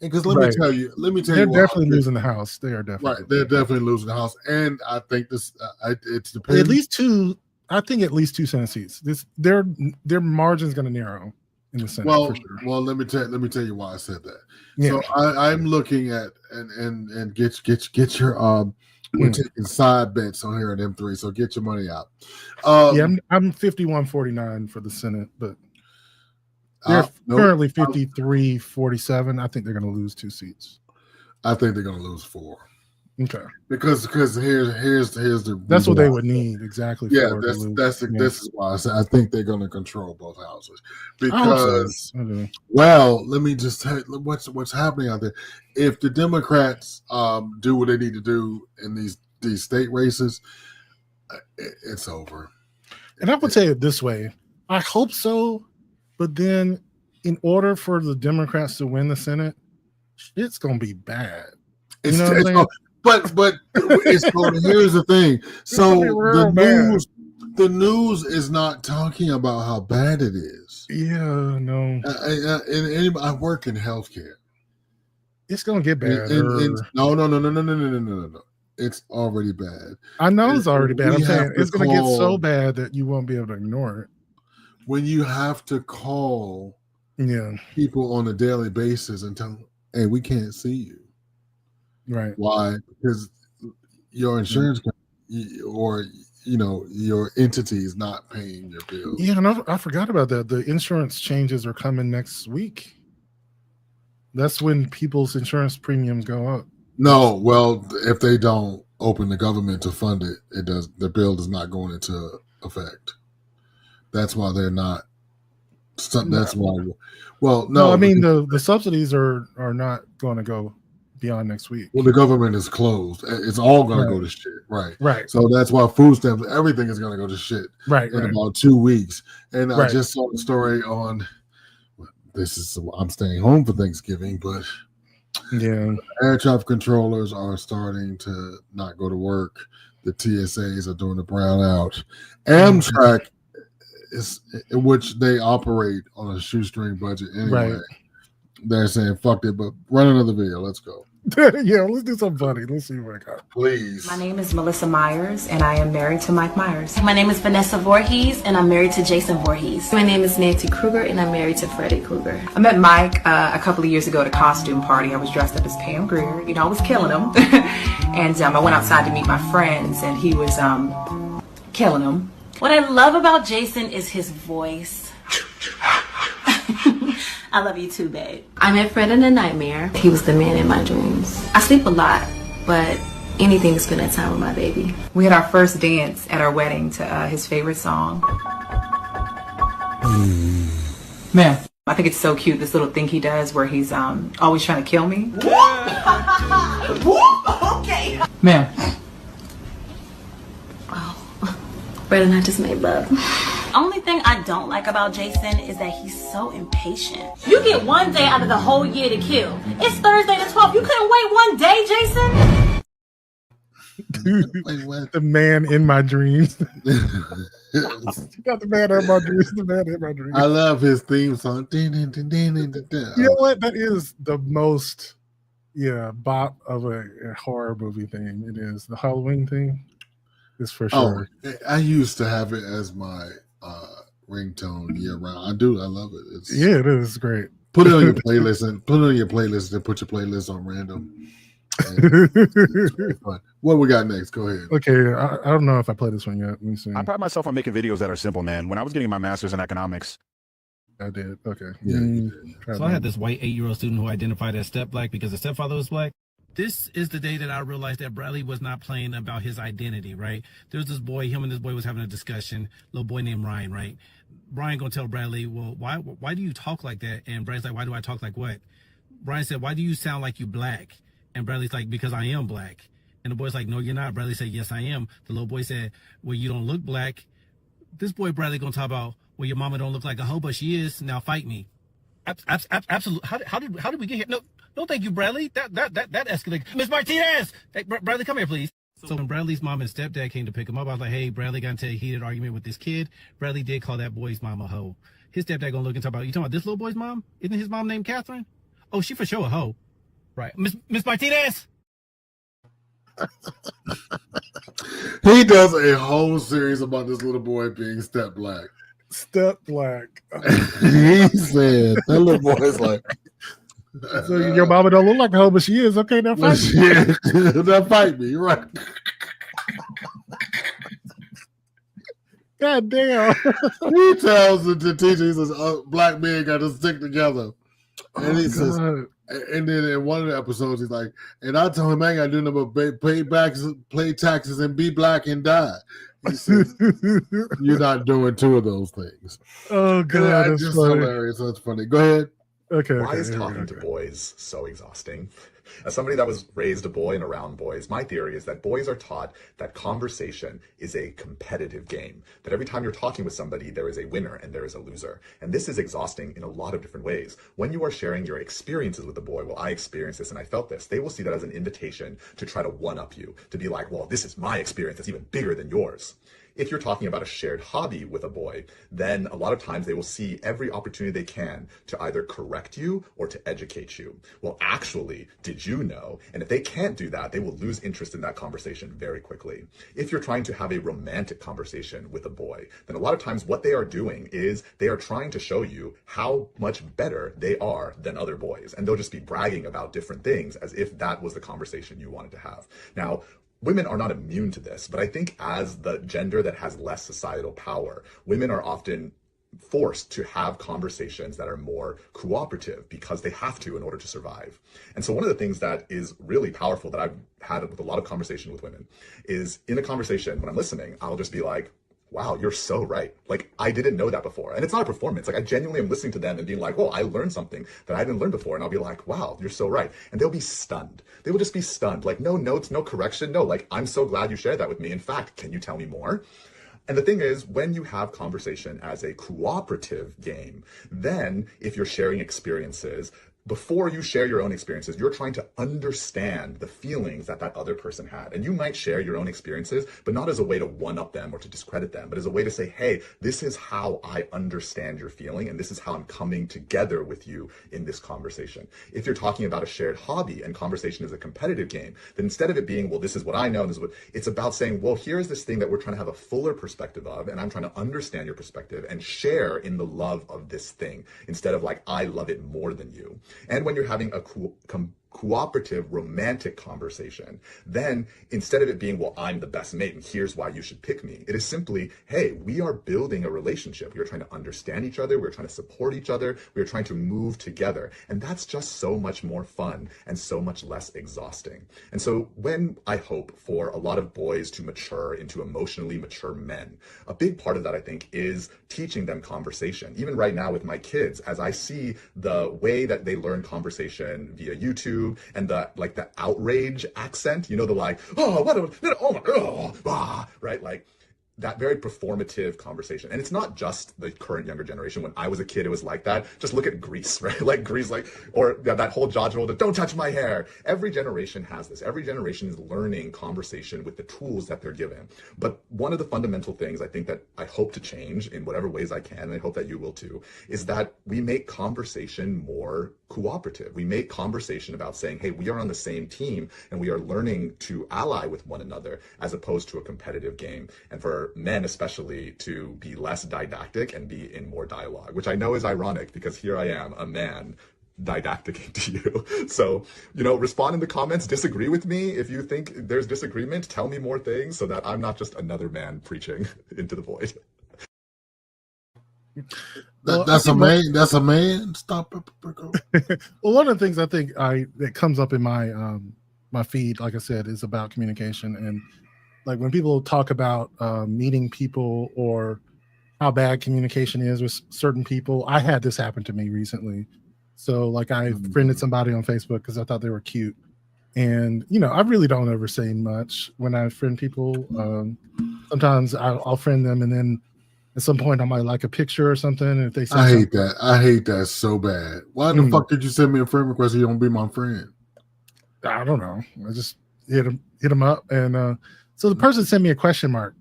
and because let me tell you, they're definitely losing the House. They are definitely right. They're definitely losing the House, and I think this it's depending. At least two Senate seats. Their margin is going to narrow in the Senate. Well, for sure. Well, let me tell you why I said that. Yeah. So I'm looking at and get your we're taking side bets on here at M3. So get your money out. I'm 51-49 for the Senate, but they're currently 53-47. I think they're going to lose 2 seats. I think they're going to lose 4. Okay. Because here's the that's what they would need exactly. Yeah, this is why I think they're going to control both houses because well, let me just tell you what's happening out there. If the Democrats do what they need to do in these state races, it's over. And I would say it this way: I hope so, but then in order for the Democrats to win the Senate, it's going to be bad. You know what I'm saying? But it's going. Here's the thing. So the news is not talking about how bad it is. Yeah, no. I work in healthcare. It's going to get bad. No. It's already bad. I know it's already bad. I'm saying it's going to get so bad that you won't be able to ignore it. When you have to call people on a daily basis and tell them, hey, we can't see you. Right. Why? Because your insurance company or your entity is not paying your bills. Yeah, and I forgot about that. The insurance changes are coming next week. That's when people's insurance premiums go up. No, well, if they don't open the government to fund it, the bill does not go into effect. That's why they're not. That's why. Well, no, I mean the subsidies are not going to go beyond next week. Well, the government is closed. It's all going to go to shit. Right. So that's why food stamps, everything is going to go to shit. In about 2 weeks. And I just saw the story on. I'm staying home for Thanksgiving, but air traffic controllers are starting to not go to work. The TSAs are doing a brownout. Amtrak is, which they operate on a shoestring budget anyway. Right. They're saying fuck it, but run another video. Let's go. Yeah, let's do something funny. Let's see what I got. Please. My name is Melissa Myers, and I am married to Mike Myers. My name is Vanessa Voorhees, and I'm married to Jason Voorhees. My name is Nancy Kruger, and I'm married to Freddie Kruger. I met Mike a couple of years ago at a costume party. I was dressed up as Pam Grier. I was killing him. And I went outside to meet my friends, and he was killing them. What I love about Jason is his voice. I love you too, babe. I met Fred in a nightmare. He was the man in my dreams. I sleep a lot, but anything to spend that time with my baby. We had our first dance at our wedding to his favorite song. Man, I think it's so cute, this little thing he does where he's always trying to kill me. Okay. Man. Oh, Fred and I just made love. Only thing I don't like about Jason is that he's so impatient. You get one day out of the whole year to kill. It's Thursday the 12th. You couldn't wait one day, Jason? Wait, what? The man in my dreams. Got the man in my dreams. The man in my dreams. I love his theme song. You know what? That is the most bop of a horror movie thing. It is the Halloween thing. Is for sure. I used to have it as my ringtone year round. I do. I love it. It is great. Put it on your playlist and put your playlist on random. What we got next? Go ahead. Okay, I don't know if I played this one yet. Let me see. I pride myself on making videos that are simple, man. When I was getting my master's in economics, I did. Okay. So I had this white 8-year-old student who identified as step black because the stepfather was black. This is the day that I realized that Bradley was not playing about his identity, right? There's this boy, him and this boy was having a discussion, little boy named Ryan, right? Ryan gonna tell Bradley, well, why do you talk like that? And Bradley's like, why do I talk like what? Ryan said, why do you sound like you black? And Bradley's like, because I am black. And the boy's like, no, you're not. Bradley said, yes, I am. The little boy said, well, you don't look black. This boy Bradley gonna talk about, well, your mama don't look like a hoe, but she is. Now fight me. Absolutely. How did we get here? No, thank you, Bradley. That escalated. Miss Martinez! Hey, Bradley, come here, please. So when Bradley's mom and stepdad came to pick him up, I was like, hey, Bradley got into a heated argument with this kid. Bradley did call that boy's mom a hoe. His stepdad gonna look and talk about, you talking about this little boy's mom? Isn't his mom named Catherine? Oh, she for sure a hoe. Right. Miss Martinez! He does a whole series about this little boy being step black. Step black. He said that little boy is like, so your mama don't look like a hoe, but she is. Okay, now fight me. Now fight me, right? God damn. He tells the teacher, he says, black men got to stick together. And he says, And then in one of the episodes, he's like, and I told him I ain't got to do nothing but pay taxes and be black and die. He says, you're not doing two of those things. Oh, God. That's just hilarious. That's funny. Go ahead. Okay. Why is talking to boys so exhausting? As somebody that was raised a boy and around boys, my theory is that boys are taught that conversation is a competitive game, that every time you're talking with somebody, there is a winner and there is a loser. And this is exhausting in a lot of different ways. When you are sharing your experiences with a boy, well, I experienced this and I felt this, they will see that as an invitation to try to one-up you, to be like, well, this is my experience that's even bigger than yours. If you're talking about a shared hobby with a boy, then a lot of times they will see every opportunity they can to either correct you or to educate you. Well, actually, did you know? And if they can't do that, they will lose interest in that conversation very quickly. If you're trying to have a romantic conversation with a boy, then a lot of times what they are doing is they are trying to show you how much better they are than other boys. And they'll just be bragging about different things as if that was the conversation you wanted to have. Now, women are not immune to this, but I think as the gender that has less societal power, women are often forced to have conversations that are more cooperative because they have to in order to survive. And so one of the things that is really powerful that I've had with a lot of conversation with women is in a conversation, when I'm listening, I'll just be like, wow, you're so right. Like, I didn't know that before. And it's not a performance. Like, I genuinely am listening to them and being like, oh, I learned something that I didn't learn before. And I'll be like, wow, you're so right. And they'll be stunned. They will just be stunned. Like, no notes, no correction. No, like, I'm so glad you shared that with me. In fact, can you tell me more? And the thing is, when you have conversation as a cooperative game, then if you're sharing experiences, before you share your own experiences, you're trying to understand the feelings that that other person had. And you might share your own experiences, but not as a way to one-up them or to discredit them, but as a way to say, hey, this is how I understand your feeling, and this is how I'm coming together with you in this conversation. If you're talking about a shared hobby and conversation is a competitive game, then instead of it being, well, this is what I know, and this is what, it's about saying, well, here's this thing that we're trying to have a fuller perspective of, and I'm trying to understand your perspective and share in the love of this thing, instead of like, I love it more than you. And when you're having a cooperative romantic conversation, then instead of it being, well, I'm the best mate and here's why you should pick me, it is simply, hey, we are building a relationship. We are trying to understand each other. We're trying to support each other. We are trying to move together. And that's just so much more fun and so much less exhausting. And so when I hope for a lot of boys to mature into emotionally mature men, a big part of that, I think, is teaching them conversation. Even right now with my kids, as I see the way that they learn conversation via YouTube, and the outrage accent, you know, the like, oh, what, oh my God, right? Like that very performative conversation. And it's not just the current younger generation. When I was a kid, it was like that. Just look at Grease, right? Like Grease, like, or that whole Jaws rule, don't touch my hair. Every generation has this. Every generation is learning conversation with the tools that they're given. But one of the fundamental things I think that I hope to change in whatever ways I can, and I hope that you will too, is that we make conversation more cooperative. We make conversation about saying, hey, we are on the same team and we are learning to ally with one another as opposed to a competitive game. And for men especially to be less didactic and be in more dialogue, which I know is ironic because here I am, a man, didactic to you. So, you know, respond in the comments, disagree with me. If you think there's disagreement, tell me more things so that I'm not just another man preaching into the void. That's a man. That's a man. Stop. Well, one of the things I think that comes up in my my feed, like I said, is about communication. And like when people talk about meeting people or how bad communication is with certain people, I had this happen to me recently. So like I friended somebody on Facebook because I thought they were cute. And, you know, I really don't ever say much when I friend people. Sometimes I'll friend them and then at some point I might like a picture or something. And if they say I hate that. I hate that so bad. Why the fuck did you send me a friend request if you don't be my friend? I don't know. I just hit him up. And so the person sent me a question mark.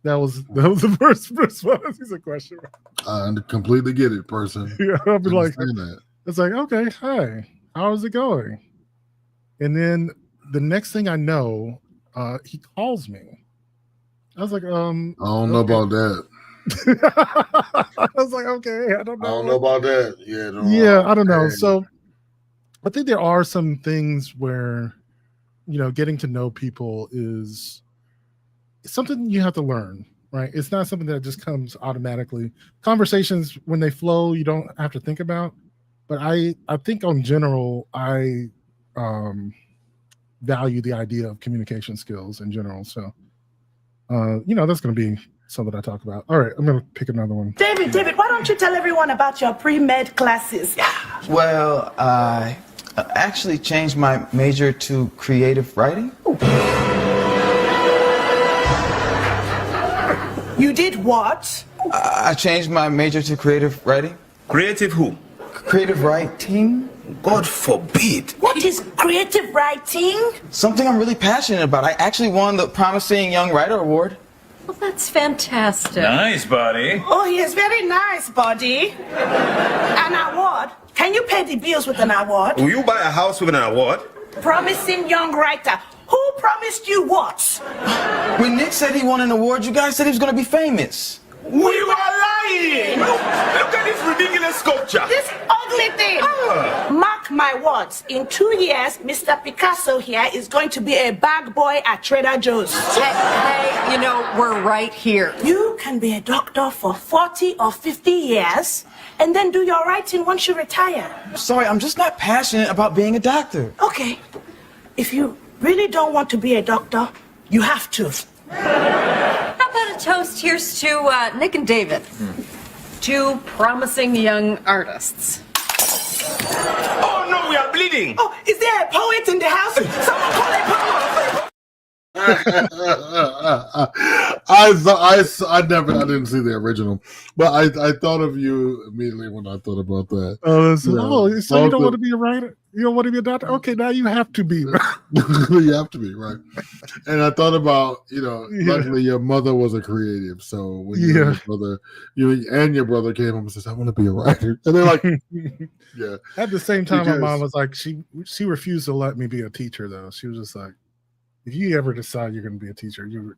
That was the first response. He's a question mark. I completely get it, person. Yeah, I'll be like, that. It's like, okay, hi, how's it going? And then the next thing I know, he calls me. I was like, I don't know about that. I was like, okay, I don't know. I don't know about that. Yeah, I don't know. So I think there are some things where, you know, getting to know people is something you have to learn, right? It's not something that just comes automatically. Conversations, when they flow, you don't have to think about. But I think in general, I value the idea of communication skills in general. So, that's going to be something I talk about. All right, I'm going to pick another one. David, why don't you tell everyone about your pre-med classes? Well, I actually changed my major to creative writing. You did what? I changed my major to creative writing. Creative who? Creative writing. God forbid. What is creative writing? Something I'm really passionate about. I actually won the Promising Young Writer Award. Well, that's fantastic. Nice, buddy. Oh, he is very nice, buddy. An award? Can you pay the bills with an award? Will you buy a house with an award? Promising young writer. Who promised you what? When Nick said he won an award, you guys said he was going to be famous. We were lying! Look at this ridiculous sculpture. This ugly thing. Mark my words. In 2 years, Mr. Picasso here is going to be a bag boy at Trader Joe's. Hey, we're right here. You can be a doctor for 40 or 50 years and then do your writing once you retire. Sorry, I'm just not passionate about being a doctor. Okay. If you really don't want to be a doctor, you have to. How about a toast? Here's to Nick and David. Two promising young artists. Oh no, we are bleeding. Oh, is there a poet in the house? Someone call a poet. I didn't see the original, but I thought of you immediately when I thought about that. So you don't want to be a writer? You don't want to be a doctor? Okay, now you have to be. You have to be, right? And I thought about, luckily your mother was a creative, so when your brother came home and says, "I want to be a writer," and they're like, "Yeah." At the same time, my mom was like, she refused to let me be a teacher, though. She was just like, if you ever decide you're going to be a teacher, you're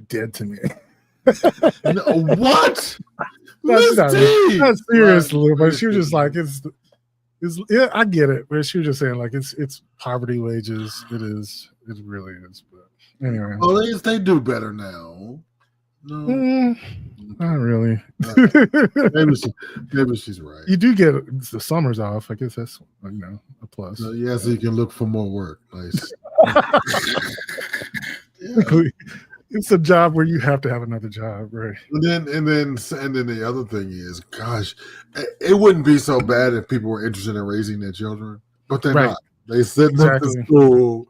dead to me. What? Not seriously, but she was just like, yeah, I get it, but she was just saying like it's poverty wages. It really is. But anyway, well, they do better now. No, not really. Maybe she's right. You do get the summers off. I guess that's a plus. So you can look for more work. Nice. It's a job where you have to have another job, right? And then the other thing is, gosh, it wouldn't be so bad if people were interested in raising their children, but they're not. They send them to school.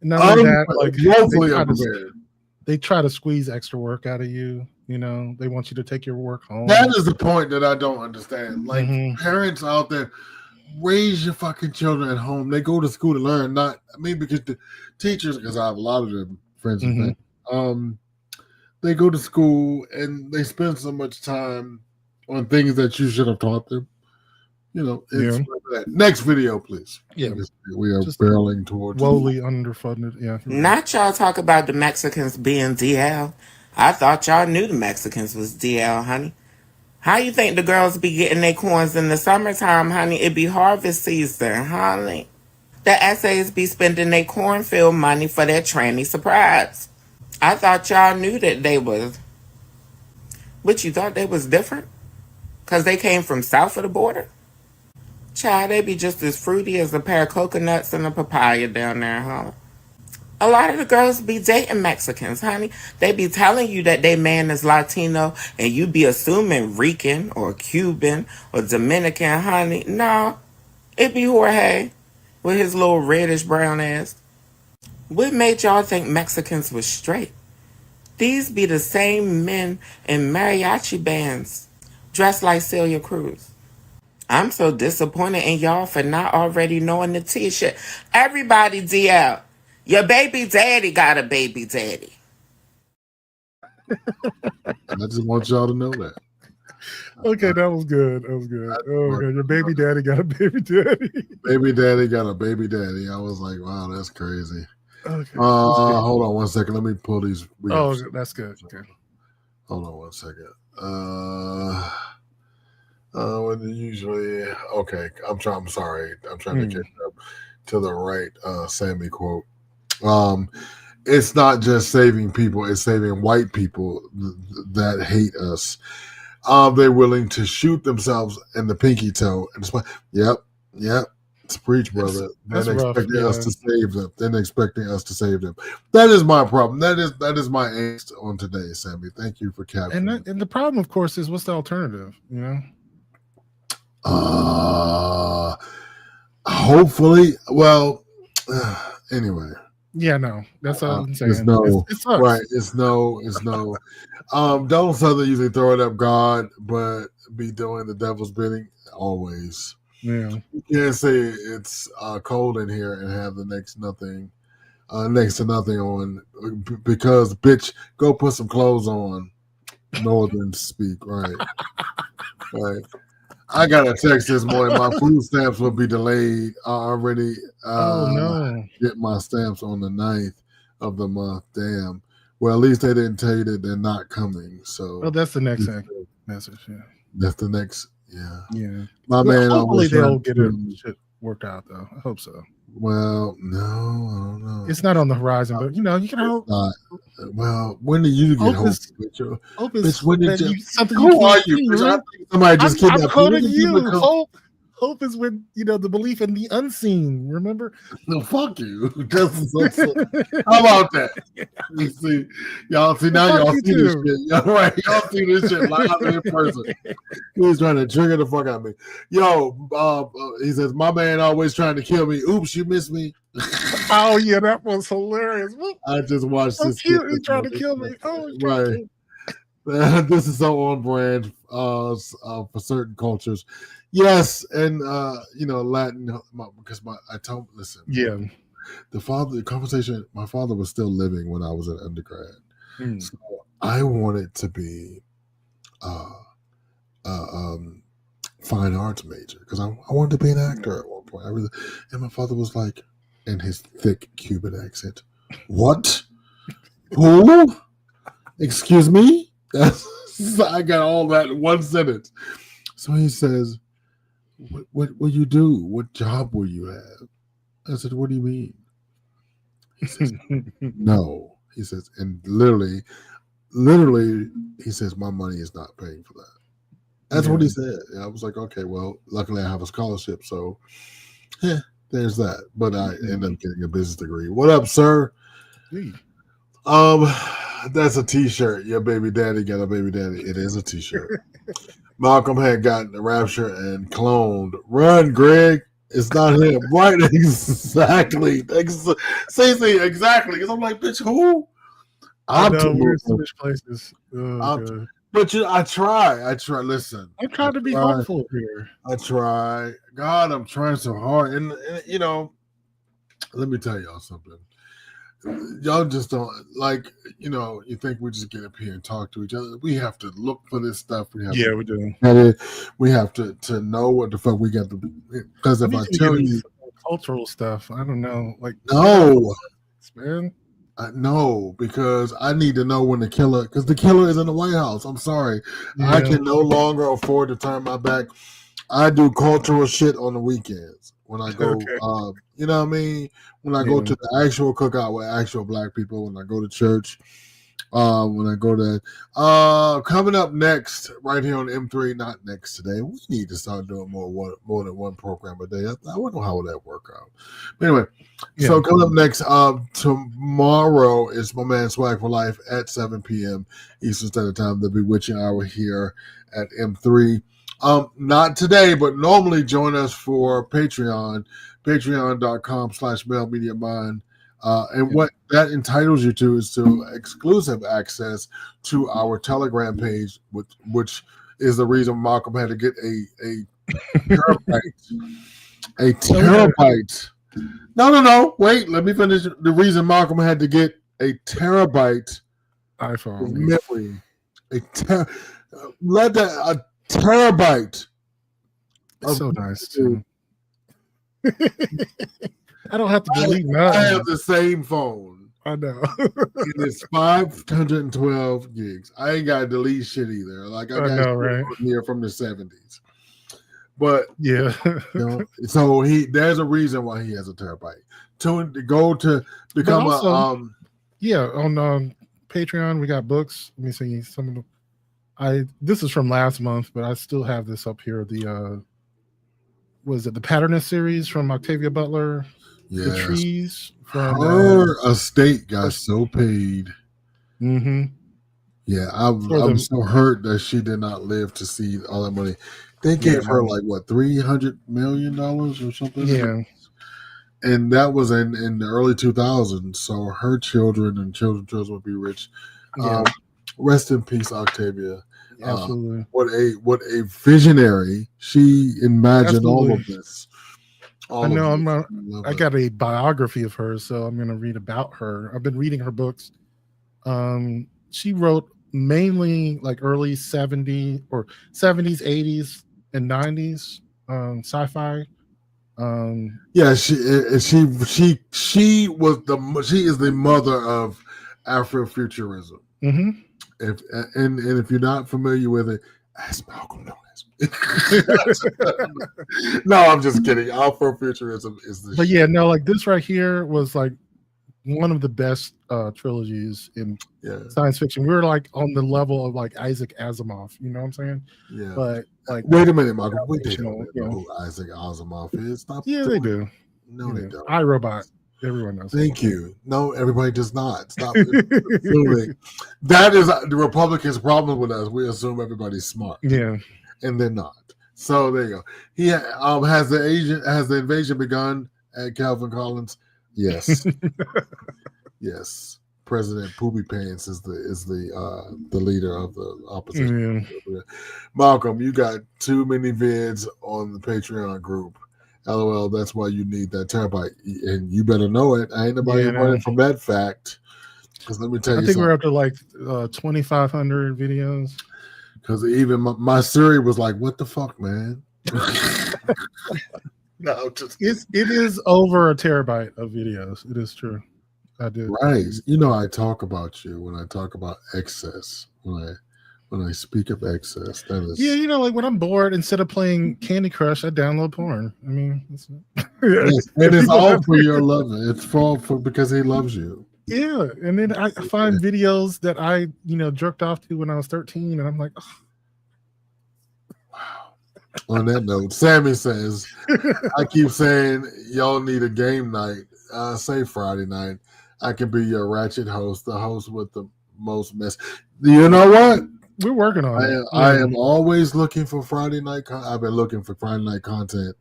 Not only that, they try to squeeze extra work out of you. They want you to take your work home. That is the point that I don't understand. Like parents out there, raise your fucking children at home. They go to school to learn, because the teachers, because I have a lot of them friends and things, they go to school and they spend so much time on things that you should have taught them. It's like that. Next video, please. Yeah, we are barreling towards woefully underfunded. Yeah. Not y'all talk about the Mexicans being DL. I thought y'all knew the Mexicans was DL, honey. How you think the girls be getting their coins in the summertime, honey? It be harvest season, honey. The essays be spending their cornfield money for their tranny surprise. I thought y'all knew that they was. But you thought they was different? Because they came from south of the border? Child, they be just as fruity as a pair of coconuts and a papaya down there, huh? A lot of the girls be dating Mexicans, honey. They be telling you that they man is Latino and you be assuming Rican or Cuban or Dominican, honey. No, it be Jorge with his little reddish brown ass. What made y'all think Mexicans was straight? These be the same men in mariachi bands dressed like Celia Cruz. I'm so disappointed in y'all for not already knowing the t-shirt. Everybody DL. Your baby daddy got a baby daddy. I just want y'all to know that. Okay, that was good. Oh, God. Your baby daddy got a baby daddy. Baby daddy got a baby daddy. I was like, wow, that's crazy. Okay. Hold on one second. Let me pull these. Oh, that's good. Okay. Hold on one second. When usually, okay. I'm sorry. I'm trying to catch up to the right Sammy quote. It's not just saving people; it's saving white people that hate us. Are they willing to shoot themselves in the pinky toe? And it's like, yep. It's preach, brother. That's They're rough, expecting us to save them. They're expecting us to save them. That is my problem. That is my angst on today, Sammy. Thank you for capturing. And the problem, of course, is what's the alternative? Hopefully, well, anyway. Yeah, no, that's all I'm saying. It's no, it sucks. Right? It's no. Donald Southern usually throw it up God, but be doing the devil's bidding always. Yeah, you can't say it's cold in here and have the next to nothing on because bitch, go put some clothes on. Northern speak, right? Right. I got a text this morning. My food stamps will be delayed. I already get my stamps on the 9th of the month. Damn. Well, at least they didn't tell you that they're not coming. So that's the next message. Yeah. That's the next. Yeah. Yeah. My man. Hopefully they'll get it shit worked out though. I hope so. Well, no, I don't know. It's not on the horizon, but you can hope. Well, when do you get hope? Hope is when did you, something. Who are you? Somebody just kidnapped I'm quoting you. Hope is when the belief in the unseen. Remember? No, fuck you. How about that? You see, y'all see now. Y'all see this shit. Y'all right? Y'all see this shit live in person. He's trying to trigger the fuck out of me. Yo, he says my man always trying to kill me. Oops, you missed me. Oh yeah, that was hilarious. I just watched this. Cute. He trying to kill me. Oh, right. This is so on brand for certain cultures. Yes, and Latin because listen. Yeah. The conversation, my father was still living when I was an undergrad. So I wanted to be fine arts major because I wanted to be an actor at one point. And my father was like, in his thick Cuban accent, "What? Who? Excuse me?" I got all that in one sentence. So he says, What will you do? What job will you have? I said, what do you mean? He says, no. He says, and literally, he says, my money is not paying for that. That's what he said. And I was like, okay, well, luckily I have a scholarship, so there's that. But I end up getting a business degree. What up, sir? That's a t-shirt. Your baby daddy got a baby daddy. It is a t-shirt. Malcolm had gotten the rapture and cloned. Run, Greg. It's not him. Right, exactly. See, exactly. Because I'm like, bitch, who? I know, we're in Swedish places. But I try. Listen. I'm trying to be hopeful here. I try. God, I'm trying so hard. And let me tell y'all something. Y'all just don't you think we just get up here and talk to each other. We have to look for this stuff. We do. We have to know what the fuck we got to do. Because if I tell you cultural stuff, I don't know. No, man. No, because I need to know when the killer, because the killer is in the White House. I'm sorry. Yeah. I can no longer afford to turn my back. I do cultural shit on the weekends when I go, you know what I mean? When I go to the actual cookout with actual black people, when I go to church, when I go to, coming up next, right here on M3, not next today, we need to start doing more than one program a day. I wonder how will that work out. But anyway, so coming up next, tomorrow is my man Swag for Life at 7 p.m. Eastern Standard Time, the Bewitching Hour here at M3. Not today, but normally join us for Patreon, patreon.com/MailMediaMind. And what that entitles you to is to exclusive access to our Telegram page, which is the reason Malcolm had to get a terabyte. A terabyte. No. Wait, let me finish. The reason Malcolm had to get a terabyte iPhone memory. A terabyte. That's so nice too. I don't have to delete nothing. I have the same phone. I know. And it's 512 gigs. I ain't got to delete shit either. Like I got right here from the 70s. But yeah, so there's a reason why he has a terabyte. To go to become also, on Patreon we got books. Let me see some of them. This is from last month, but I still have this up here. The was it the Patternist series from Octavia Butler? Yes. The Trees from her estate got so paid. Mm-hmm. Yeah, I'm so hurt that she did not live to see all that money. They gave her like what, $300 million or something. Yeah, and that was in the early 2000s. So her children and children would be rich. Yeah. Rest in peace, Octavia. Absolutely. What a visionary. She imagined all of this. I know. I got a biography of her, so I'm going to read about her. I've been reading her books. She wrote mainly like early 70s, 80s, and 90s sci-fi. Yeah, she is the mother of Afrofuturism. Mm-hmm. If you're not familiar with it, ask Malcolm Knowles. No, I'm just kidding. Afrofuturism is the. But yeah, no, like this right here was like one of the best trilogies in science fiction. We were like on the level of like Isaac Asimov. You know what I'm saying? Yeah. But like, wait a minute, Malcolm. They don't know who Isaac Asimov is. Stop. Yeah, they do. No, they don't. iRobot. Everyone knows. Thank you. No, everybody does not. Stop assuming. That is the Republicans' problem with us. We assume everybody's smart. Yeah. And they're not. So there you go. He has the invasion begun at Calvin Collins? Yes. Yes. President Poopy Pants is the leader of the opposition. Yeah. Malcolm, you got too many vids on the Patreon group. LOL, that's why you need that terabyte, and you better know it. I ain't nobody running from that fact. Because let me tell you, I think we're up to like 2,500 videos. Because even my Siri was like, "What the fuck, man?" No, it is over a terabyte of videos. It is true. I did. Right. You know, I talk about you when I talk about excess. When I speak of excess, that is. Yeah, you know, like when I'm bored, instead of playing Candy Crush, I download porn. I mean, yes, and it's all for your love. It's all for because he loves you. Yeah, and then I find videos that I, jerked off to when I was 13, and I'm like, oh. Wow. On that note, Sammy says, I keep saying y'all need a game night. Say Friday night. I can be your ratchet host, the host with the most mess. You know what? We're working on it. I am always looking for Friday night. I've been looking for Friday night content.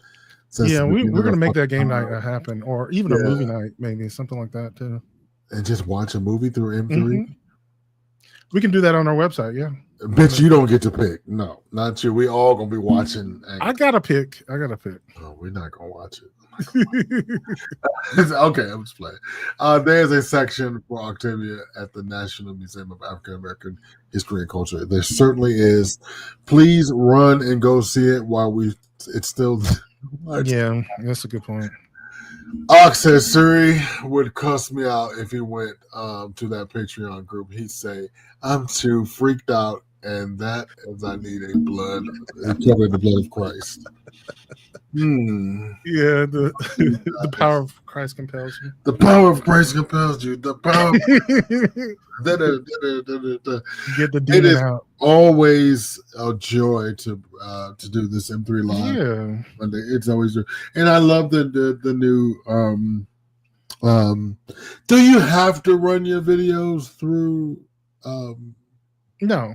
Yeah, we're going to make that game night happen, or even a movie night, maybe something like that too. And just watch a movie through M3. Mm-hmm. We can do that on our website. Yeah. Bitch, you don't get to pick. No, not you. We all gonna be watching. I got to pick. Oh, we're not gonna watch it. Okay, I'm just playing. There's a section for Octavia at the National Museum of African American History and Culture. There certainly is. Please run and go see it while it's still. Yeah, that's a good point. Ox says Siri would cuss me out if he went to that Patreon group. He'd say, "I'm too freaked out, and that is I need a blood, covered the blood of Christ." Yeah, the power of Christ compels you. The power of Christ compels you. The power. Get the demon out. Always a joy to do this M3 live. Yeah, Monday. It's always, and I love the new. Do you have to run your videos through? No.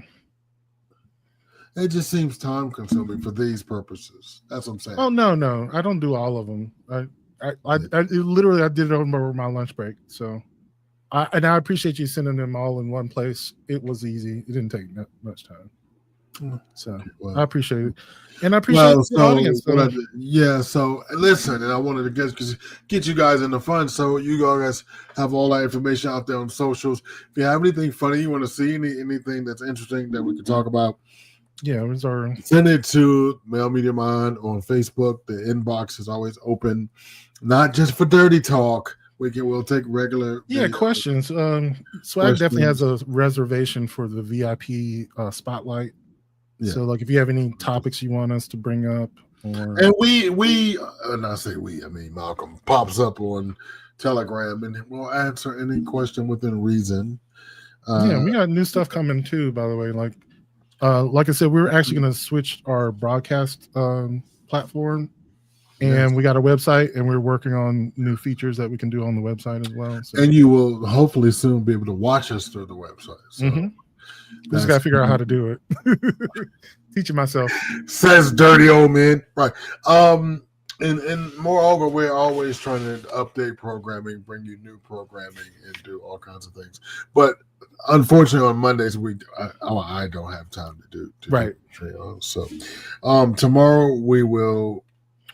It just seems time consuming for these purposes. That's what I'm saying. Oh no, I don't do all of them. I literally I did it over my lunch break. So, I appreciate you sending them all in one place. It was easy. It didn't take much time. So I appreciate it, and I appreciate the audience. So listen, and I wanted to get you guys in the fun, so you guys have all that information out there on socials. If you have anything funny you want to see, anything that's interesting that we can talk about. Yeah, send it to Male Media Mind on Facebook. The inbox is always open, not just for dirty talk. We'll take regular questions. Swag definitely has a reservation for the VIP spotlight. Yeah. So, like, if you have any topics you want us to bring up, and and I say we, I mean Malcolm pops up on Telegram, and we'll answer any question within reason. We got new stuff coming too. By the way, like. Like I said, we're actually going to switch our broadcast platform, and we got a website, and we're working on new features that we can do on the website as well. So. And you will hopefully soon be able to watch us through the website. So just got to figure out how to do it. Teaching myself. Says dirty old man. Right. And moreover, we're always trying to update programming, bring you new programming, and do all kinds of things. But unfortunately, on Mondays I don't have time to do Patreon. So tomorrow we will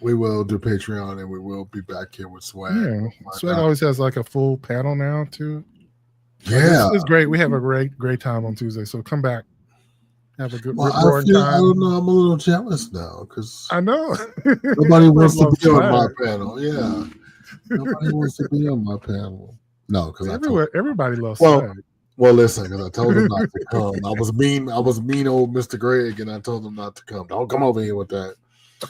do Patreon, and we will be back here with Swag. Yeah, Swag always has like a full panel now too. Yeah, it's great. We have a great time on Tuesday. So come back. Have a good time. I don't know. I'm a little jealous now because I know nobody wants to be on my panel. Yeah, nobody wants to be on my panel. No, because everybody loves. Well, listen, because I told him not to come. I was mean, old Mr. Greg, and I told him not to come. Don't come over here with that.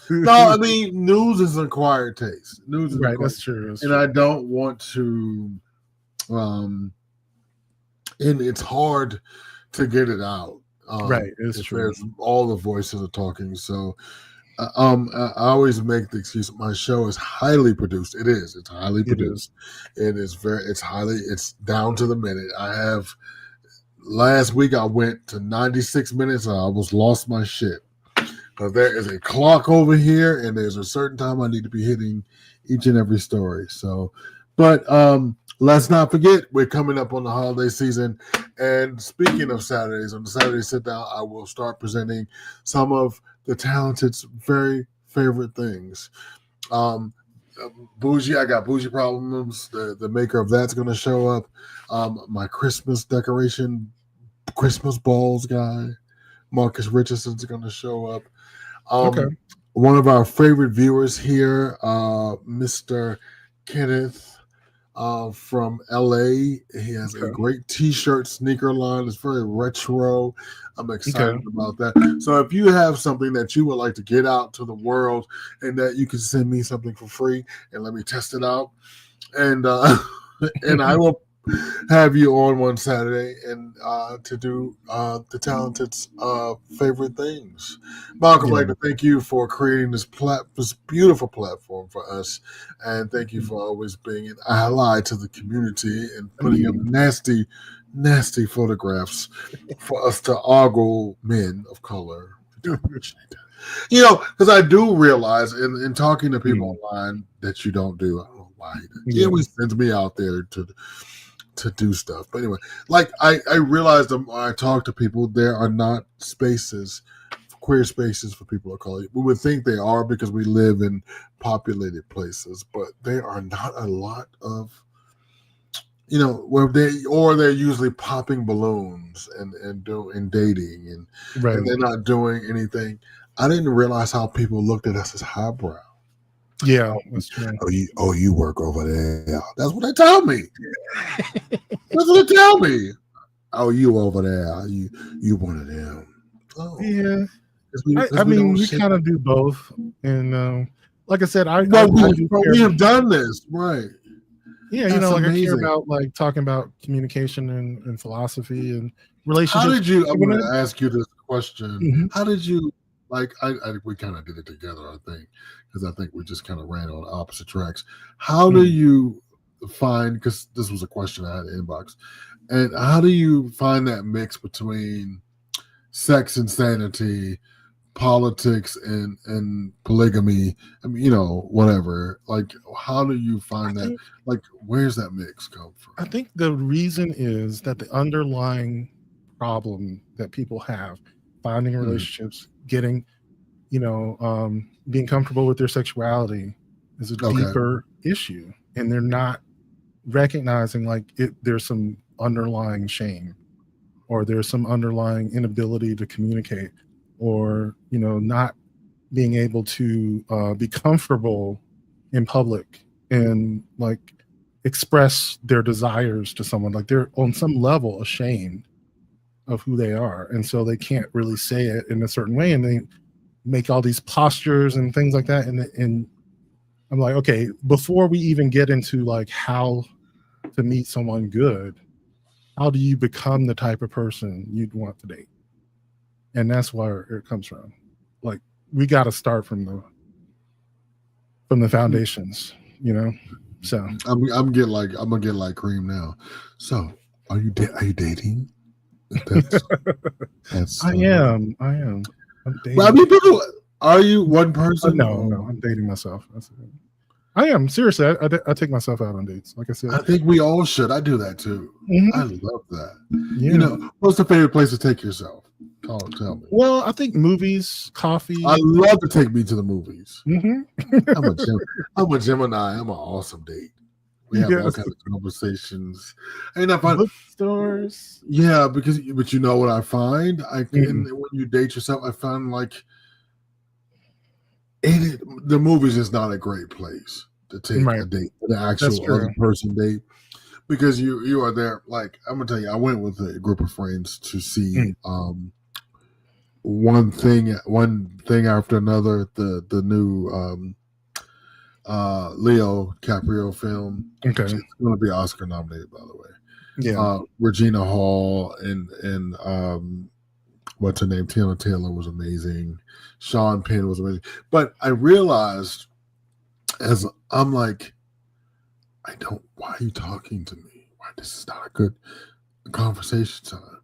No, I mean, news is an acquired taste. News is right. That's true. And I don't want to. And it's hard to get it out. Right, it's true. All the voices are talking, so I always make the excuse. My show is highly produced. It is. It's highly produced. It's down to the minute. Last week I went to 96 minutes. And I almost lost my shit. But there is a clock over here, and there's a certain time I need to be hitting each and every story. So, but let's not forget, we're coming up on the holiday season. And speaking of Saturdays, on the Saturday Sit Down, I will start presenting some of the Talented's very favorite things. Bougie, I got Bougie Problems. The maker of that's going to show up. My Christmas decoration, Christmas balls guy, Marcus Richardson's going to show up. One of our favorite viewers here, Mr. Kenneth from LA. He has a great t-shirt sneaker line. It's very retro. I'm excited about that. So if you have something that you would like to get out to the world and that you can send me something for free and let me test it out, and and I will have you on one Saturday and to do the Talented's favorite things. Malcolm, I'd like to thank you for creating this beautiful platform for us, and thank you for always being an ally to the community and putting up nasty photographs for us to ogle men of color. You know, because I do realize in talking to people online that you don't do. I don't know why. He always sends me out there to do stuff. But anyway, like I realized that when I talk to people, there are not queer spaces for people of color. We would think they are because we live in populated places, but there are not a lot of, where they're usually popping balloons and dating and they're not doing anything. I didn't realize how people looked at us as highbrow. Yeah, that's true. You work over there. That's what they tell me. That's what they tell me. Oh, you over there. You one of them. Oh. Yeah. I mean, we kind of do both. And like I said, we have done this, right? Yeah, That's like amazing. I care about like talking about communication and philosophy and relationships. How did you? I'm going to ask you this question. How did you? Like we kind of did it together, I think, because I think we just kind of ran on opposite tracks. How do you find? Because this was a question I had in the inbox, and how do you find that mix between sex and sanity, politics and polygamy? I mean, whatever. Like, how do you find that? Like, where's that mix come from? I think the reason is that the underlying problem that people have finding relationships, getting, being comfortable with their sexuality is a deeper issue, and they're not recognizing there's some underlying shame, or there's some underlying inability to communicate, or not being able to be comfortable in public and express their desires to someone. Like they're on some level ashamed of who they are, and so they can't really say it in a certain way, and they make all these postures and things like that, and I'm like, okay, before we even get into how to meet someone good, how do you become the type of person you'd want to date? and that's where it comes from. Like we got to start from the foundations, you know. So I'm gonna get like Cream now. So are you dating? That's I am. I'm dating. Well, I mean, people, are you one person? No, I'm dating myself. I am seriously. I take myself out on dates. Like I said, I think we all should. I do that too. Mhm. I love that. Yeah. You know, what's the favorite place to take yourself? Tell me. Well, I think movies, coffee. I love to take me to the movies. Mhm. I'm a Gemini. I'm an awesome date. We have all Yes. kinds of conversations. And I find bookstores. Yeah, but you know what I find? When you date yourself, I find like the movies is not a great place to take a date, an actual other person date, because you are there. Like I'm gonna tell you, I went with a group of friends to see one thing after another. The new Leo DiCaprio film. Okay, it's going to be Oscar nominated, by the way. Yeah. Regina Hall and what's her name? Tiana Taylor was amazing. Sean Penn was amazing. But I realized as I'm like, why are you talking to me? Why this is not a good conversation time?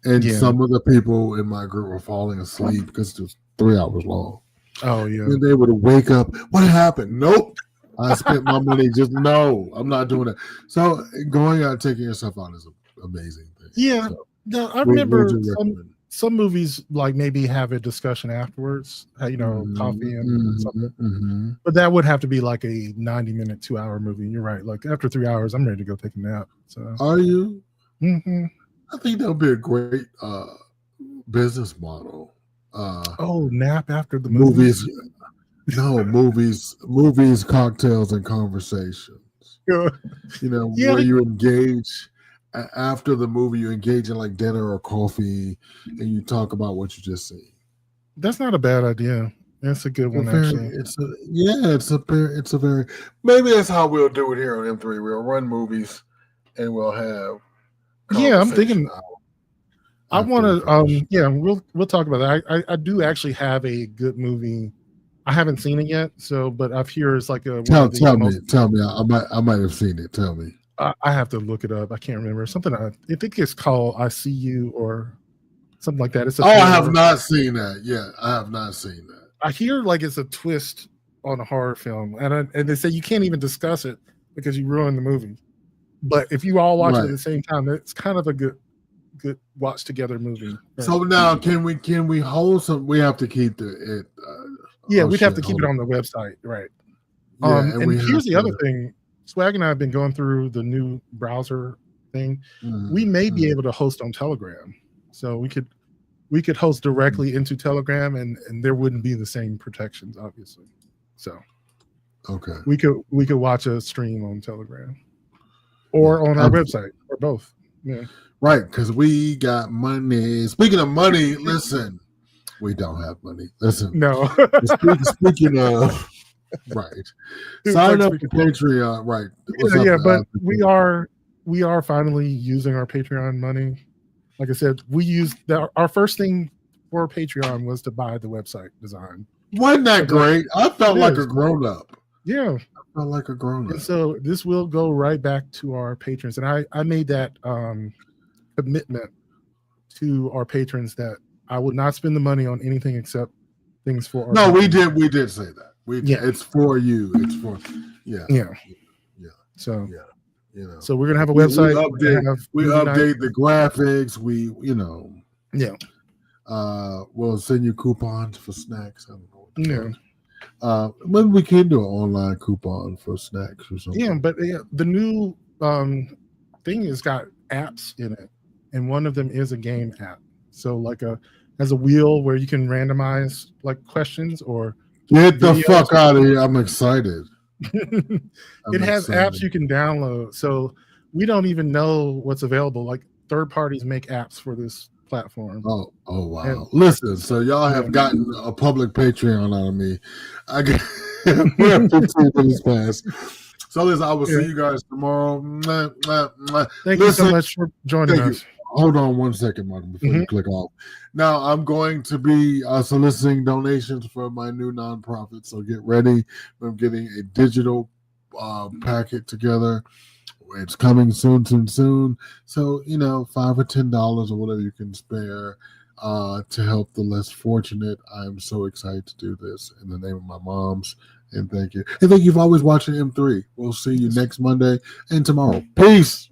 And some of the people in my group were falling asleep because it was 3 hours long. Oh yeah. And they would wake up. What happened? Nope. I spent my money. No, I'm not doing it. So going out and taking yourself out is an amazing thing. Yeah. So, no, I remember some movies like maybe have a discussion afterwards, coffee and something. But that would have to be like a 90-minute, 2-hour movie. You're right. Like after 3 hours, I'm ready to go take a nap. So are you? Mm-hmm. I think that would be a great business model. Nap after the movies. No, movies, cocktails, and conversations. Where you engage after the movie, you engage in like dinner or coffee, and you talk about what you just seen. That's not a bad idea. That's a good one, actually. It's a very maybe that's how we'll do it here on M3. We'll run movies, and we'll have. Yeah, I'm thinking. I want to. We'll talk about that. I do actually have a good movie. I haven't seen it yet, but I've heard it's like a. Tell me. I might have seen it. Tell me. I have to look it up. I can't remember something. I think it's called "I See You" or something like that. I have not seen that yet. I have not seen that. I hear like it's a twist on a horror film, and they say you can't even discuss it because you ruin the movie. But if you all watch it at the same time, it's kind of a good watch together movie. So now, can we hold some? We have to keep it. We'd have to keep it on the website, right? Yeah, and here's the other thing: Swag and I have been going through the new browser thing. We may be able to host on Telegram, so we could host directly into Telegram, and there wouldn't be the same protections, obviously. So, okay, we could watch a stream on Telegram or on our website or both. Yeah. Right, because we got money. Speaking of money, listen, we don't have money. Listen, no. Speaking of, right, sign up for Patreon. Right, but we are finally using our Patreon money. Like I said, we used our first thing for Patreon was to buy the website design. Wasn't that great? I felt like a grown up. Yeah, I felt like a grown up. And so this will go right back to our patrons, and I made that commitment to our patrons that I would not spend the money on anything except things for our patrons. we did say that. It's for you. It's for yeah. So you know. So we're gonna have a website. We update the graphics. We'll send you coupons for snacks. I don't know. Maybe we can do an online coupon for snacks or something. Yeah, but the new thing has got apps in it, and one of them is a game app. So like has a wheel where you can randomize like questions or get the fuck out of here. I'm excited. It has apps you can download. So we don't even know what's available. Like third parties make apps for this platform. Oh wow. And, listen, so y'all have gotten a public Patreon out of me. We have 15 minutes past. So listen, I will see you guys tomorrow. Thank you so much for joining us. Hold on 1 second, Martin, before you click off. Now, I'm going to be soliciting donations for my new nonprofit, so get ready. I'm getting a digital packet together. It's coming soon. So, $5 or $10 or whatever you can spare to help the less fortunate. I'm so excited to do this in the name of my moms. And thank you. And thank you for always watching M3. We'll see you next Monday and tomorrow. Peace.